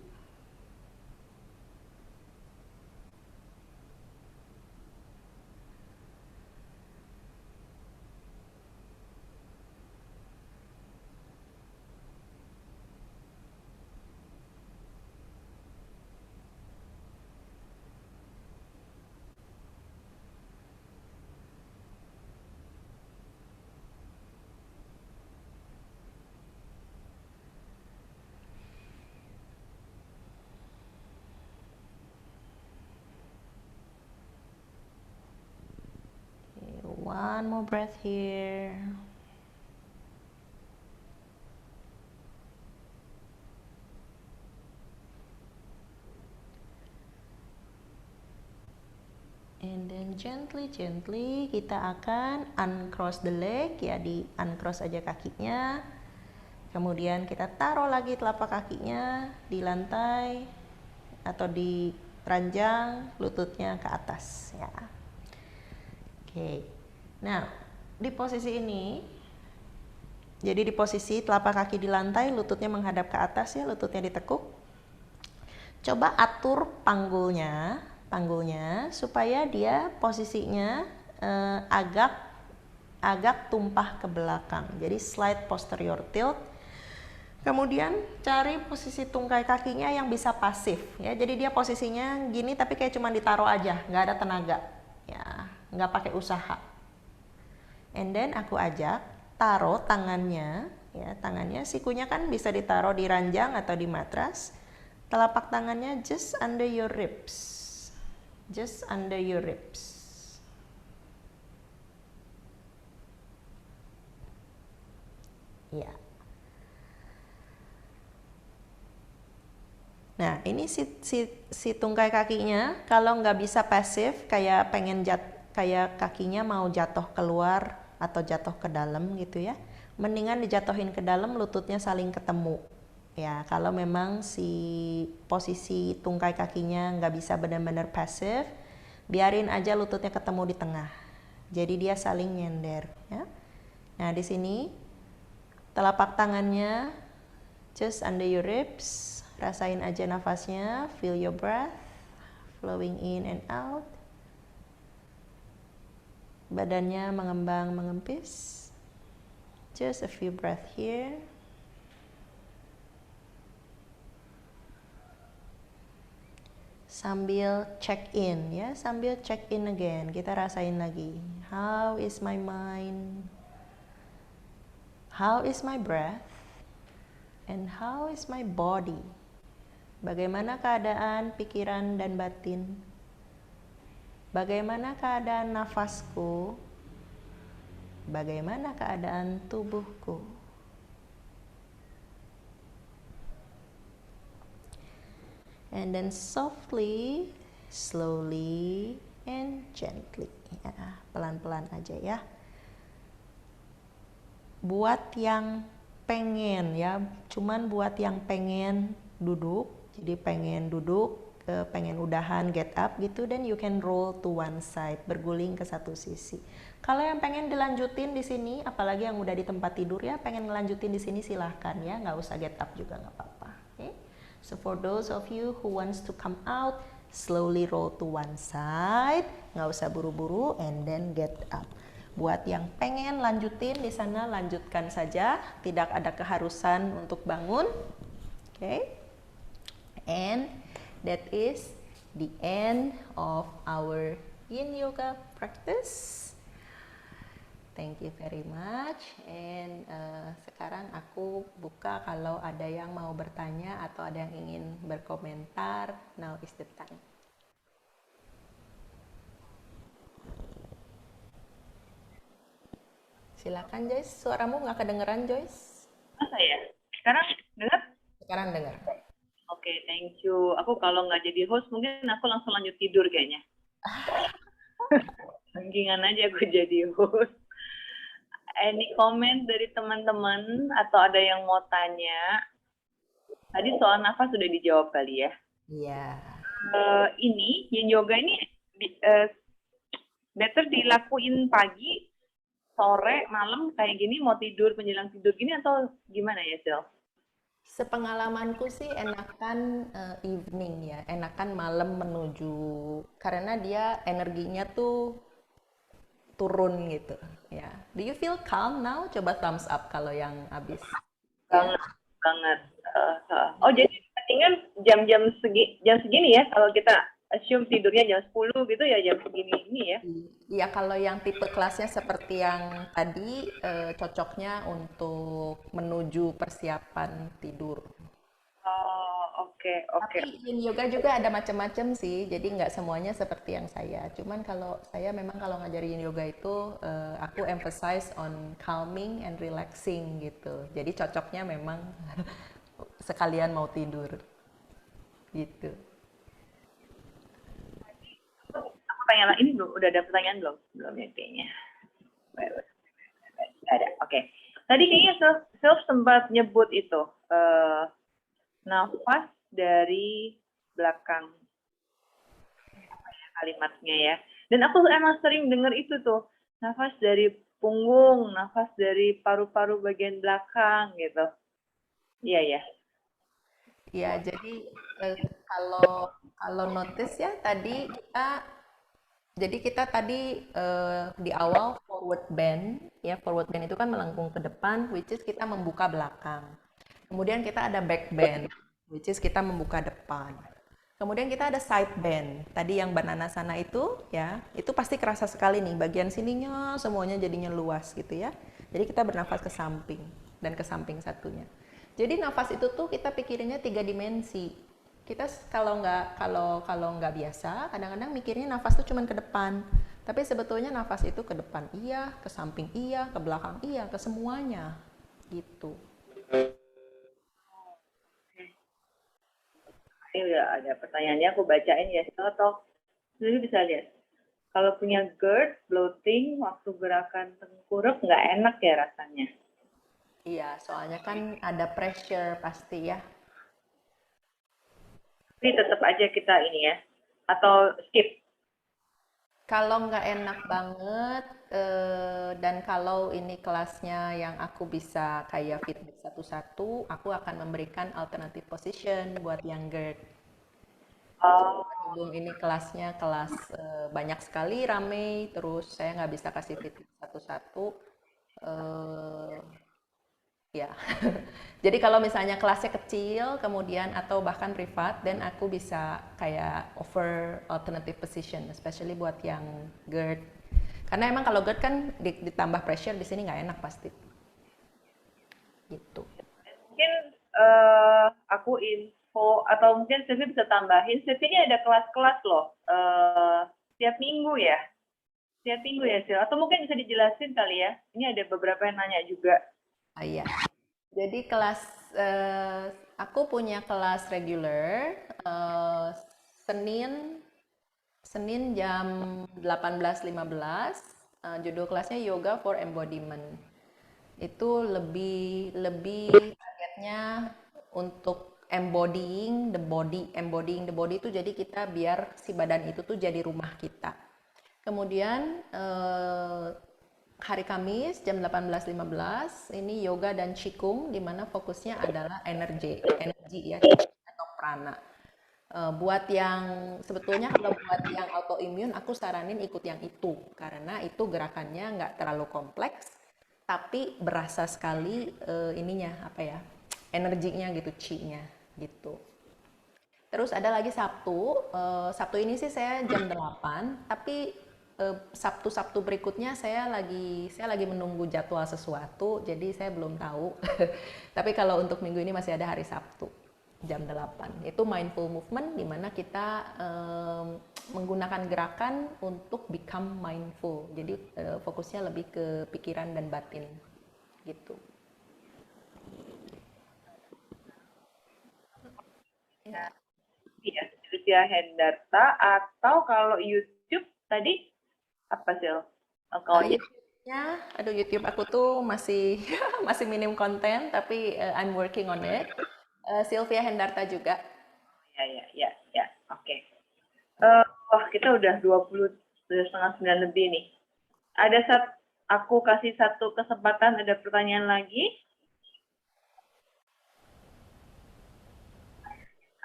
One more breath here. And then gently kita akan uncross the leg ya, di uncross aja kakinya. Kemudian kita taruh lagi telapak kakinya di lantai atau di ranjang, lututnya ke atas ya. Oke. Nah, di posisi ini, jadi di posisi telapak kaki di lantai, lututnya menghadap ke atas ya, lututnya ditekuk. Coba atur panggulnya supaya dia posisinya agak tumpah ke belakang. Jadi slide posterior tilt. Kemudian cari posisi tungkai kakinya yang bisa pasif ya. Jadi dia posisinya gini tapi kayak cuma ditaruh aja, nggak ada tenaga ya, nggak pakai usaha. And then aku ajak taruh tangannya ya, tangannya sikunya kan bisa ditaruh di ranjang atau di matras. Telapak tangannya just under your ribs. Just under your ribs. Ya. Nah, ini si tungkai kakinya kalau nggak bisa pasif kayak kayak kakinya mau jatuh keluar atau jatuh ke dalam gitu ya. Mendingan dijatuhin ke dalam, lututnya saling ketemu. Ya, kalau memang si posisi tungkai kakinya nggak bisa benar-benar pasif, biarin aja lututnya ketemu di tengah. Jadi dia saling nyender. Ya. Nah, di sini telapak tangannya just under your ribs. Rasain aja nafasnya, feel your breath flowing in and out. Badannya mengembang mengempis. Just a few breath here. sambil check in ya, sambil check in again. Kita rasain lagi. How is my mind? How is my breath? And how is my body? Bagaimana keadaan pikiran dan batin? Bagaimana keadaan nafasku? Bagaimana keadaan tubuhku? And then softly, slowly, and gently. Ya, pelan-pelan aja ya. Buat yang pengen ya, cuman buat yang pengen duduk, jadi pengen duduk, pengen udahan get up gitu, then you can roll to one side, berguling ke satu sisi. Kalau yang pengen dilanjutin di sini, apalagi yang udah di tempat tidur ya, pengen ngelanjutin di sini silahkan ya, nggak usah get up juga nggak apa-apa. Okay? So for those of you who wants to come out, slowly roll to one side, nggak usah buru-buru, and then get up. Buat yang pengen lanjutin di sana, lanjutkan saja, tidak ada keharusan untuk bangun. Okay? And that is the end of our Yin Yoga practice. Thank you very much. And sekarang aku buka kalau ada yang mau bertanya atau ada yang ingin berkomentar. Now is the time. Silakan Joyce, suaramu nggak kedengeran Joyce? Masa ya? Sekarang dengar? Sekarang dengar. Oke, thank you. Aku kalau nggak jadi host, mungkin aku langsung lanjut tidur kayaknya. Sangkingan aja aku jadi host. Any comment dari teman-teman atau ada yang mau tanya? Tadi soal nafas sudah dijawab kali ya. Iya. Ini Yin Yoga ini better dilakuin pagi, sore, malam kayak gini, mau tidur menjelang tidur gini atau gimana ya, Sil? Sepengalamanku sih enakan evening ya, enakan malam menuju, karena dia energinya tuh turun gitu ya. Do you feel calm now? Coba thumbs up kalau yang habis. Banget, banget. Oh, jadi mendingan jam-jam segini ya, kalau kita assume tidurnya jam 10 gitu ya, jam segini ini ya. Iya, kalau yang tipe kelasnya seperti yang tadi, cocoknya untuk menuju persiapan tidur. Oh, oke. Tapi Yin Yoga juga ada macam-macam sih, jadi nggak semuanya seperti yang saya. Cuman kalau saya memang kalau ngajarin Yin Yoga itu, aku emphasize on calming and relaxing gitu. Jadi cocoknya memang sekalian mau tidur gitu. Aku tanya lah, ini belum, udah ada pertanyaan belum? Belum ya kayaknya. Ada, oke. Tadi kayaknya Self sempat nyebut itu, nafas dari belakang kalimatnya ya. Dan aku emang sering dengar itu tuh, nafas dari punggung, nafas dari paru-paru bagian belakang gitu. Iya ya. Ya, jadi kalau notice ya tadi kita tadi di awal forward bend ya, forward bend itu kan melengkung ke depan, which is kita membuka belakang. Kemudian kita ada back bend, which is kita membuka depan. Kemudian kita ada side bend. Tadi yang banana sana itu ya, itu pasti kerasa sekali nih bagian sininya semuanya jadinya luas gitu ya. Jadi kita bernafas ke samping dan ke samping satunya. Jadi nafas itu tuh kita pikirinnya 3 dimensi. Kita kalau nggak biasa, kadang-kadang mikirnya nafas tuh cuman ke depan. Tapi sebetulnya nafas itu ke depan iya, ke samping iya, ke belakang iya, ke semuanya. Gitu. Ini udah ada pertanyaannya, aku bacain ya. Atau jadi bisa lihat. Kalau punya GERD, bloating, waktu gerakan tengkurap nggak enak ya rasanya. Iya, soalnya kan ada pressure pasti ya. Tapi tetap aja kita ini ya. Atau skip. Kalau nggak enak banget, dan kalau ini kelasnya yang aku bisa kayak feedback satu-satu, aku akan memberikan alternative position buat yang GERD. Oh, Berhubung ini kelasnya kelas banyak sekali rame, terus saya nggak bisa kasih feedback satu-satu. eh, Ya. Jadi kalau misalnya kelasnya kecil, kemudian atau bahkan privat, dan aku bisa kayak offer alternative position, especially buat yang GERD. Karena emang kalau GERD kan ditambah pressure di sini nggak enak pasti. Gitu. Mungkin aku info atau mungkin Silvi bisa tambahin. Silvi ini ada kelas-kelas loh. Tiap minggu ya. Tiap minggu ya, Sil. Atau mungkin bisa dijelasin kali ya. Ini ada beberapa yang nanya juga. Iya. Jadi kelas aku punya kelas reguler Senin Senin jam 18.15. Judul kelasnya Yoga for Embodiment. Itu lebih lebih targetnya untuk embodying the body itu jadi kita biar si badan itu tuh jadi rumah kita. Kemudian hari Kamis jam 18.15 ini yoga dan qigong di mana fokusnya adalah energi ya atau prana. Buat yang sebetulnya kalau buat yang autoimun aku saranin ikut yang itu karena itu gerakannya nggak terlalu kompleks tapi berasa sekali ininya apa ya energinya gitu chi-nya gitu. Terus ada lagi Sabtu. Sabtu ini sih saya jam 8, tapi Sabtu-Sabtu berikutnya saya lagi menunggu jadwal sesuatu, jadi saya belum tahu. Tapi kalau untuk minggu ini masih ada hari Sabtu jam 8. Itu mindful movement di mana kita menggunakan gerakan untuk become mindful. Jadi fokusnya lebih ke pikiran dan batin gitu. Ya. Ya, Sylvia Hendarta. Atau kalau YouTube tadi apa sih? Account YouTube-nya, aduh YouTube aku tuh masih masih minim konten, tapi I'm working on it. Sylvia Hendarta juga. ya, ya, ya, ya. Oke. Wah, kita udah 20, sudah setengah 9 lebih nih. Aku kasih satu kesempatan, ada pertanyaan lagi?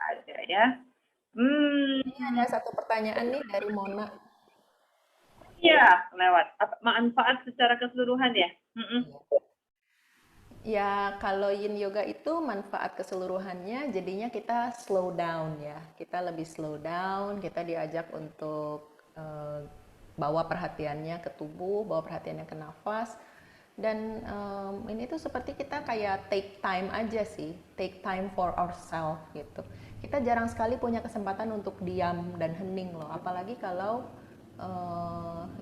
Ada ya. Ini ada satu pertanyaan nih dari Mona. Ya, lewat. Manfaat secara keseluruhan ya? Ya, kalau Yin Yoga itu manfaat keseluruhannya jadinya kita slow down ya. Kita lebih slow down, kita diajak untuk bawa perhatiannya ke tubuh, bawa perhatiannya ke nafas. Dan ini tuh seperti kita kayak take time aja sih, take time for ourselves gitu. Kita jarang sekali punya kesempatan untuk diam dan hening loh, apalagi kalau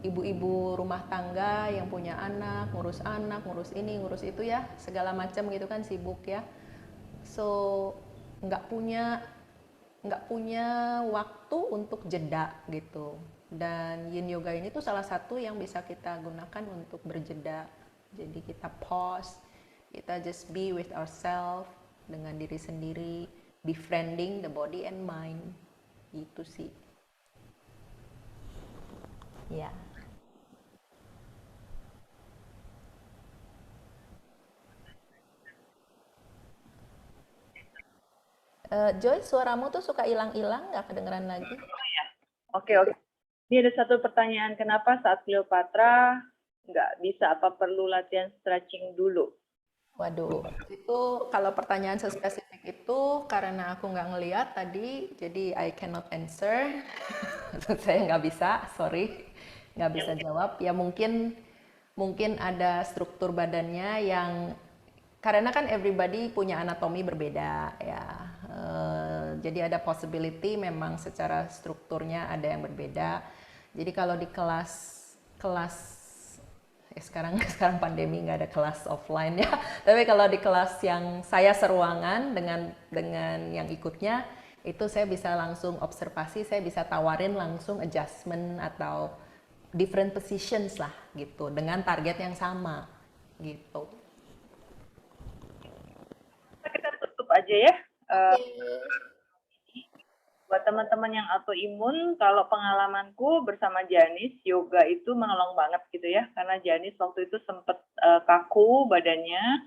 ibu-ibu rumah tangga yang punya anak, ngurus ini, ngurus itu ya, segala macam gitu kan sibuk ya. So nggak punya nggak punya waktu untuk jeda gitu. Dan Yin Yoga ini tuh salah satu yang bisa kita gunakan untuk berjeda. Jadi kita pause, kita just be with ourselves dengan diri sendiri, befriending the body and mind. Gitu sih. Ya. Joy, suaramu tuh suka hilang-hilang, nggak kedengeran lagi. Oke, oke. Ini ada satu pertanyaan, kenapa saat Cleopatra nggak bisa, apa perlu latihan stretching dulu? Waduh, itu kalau pertanyaan sespesifik itu karena aku nggak ngeliat tadi, jadi I cannot answer. Saya nggak bisa, sorry, nggak bisa jawab. Ya mungkin mungkin ada struktur badannya yang karena kan everybody punya anatomi berbeda ya. Jadi ada possibility memang secara strukturnya ada yang berbeda. Jadi kalau di kelas kelas sekarang sekarang pandemi nggak ada kelas offline ya. Tapi kalau di kelas yang saya seruangan dengan yang ikutnya itu saya bisa langsung observasi, saya bisa tawarin langsung adjustment atau different positions lah gitu dengan target yang sama gitu. Kita tutup aja ya. Oke. Buat teman-teman yang autoimun, kalau pengalamanku bersama Janis, yoga itu menolong banget gitu ya, karena Janis waktu itu sempat kaku badannya,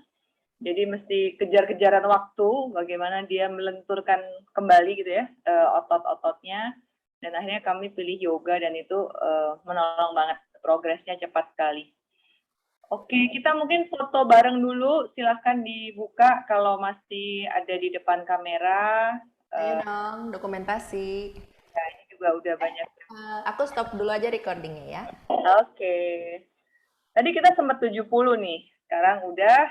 jadi mesti kejar-kejaran waktu, bagaimana dia melenturkan kembali gitu ya otot-ototnya, dan akhirnya kami pilih yoga dan itu menolong banget, progresnya cepat sekali. Oke, kita mungkin foto bareng dulu. Silahkan dibuka kalau masih ada di depan kamera. Ayo dong, dokumentasi. Ya, ini juga udah banyak. Aku stop dulu aja recordingnya ya. Oke. Tadi kita sempat 70 nih. Sekarang udah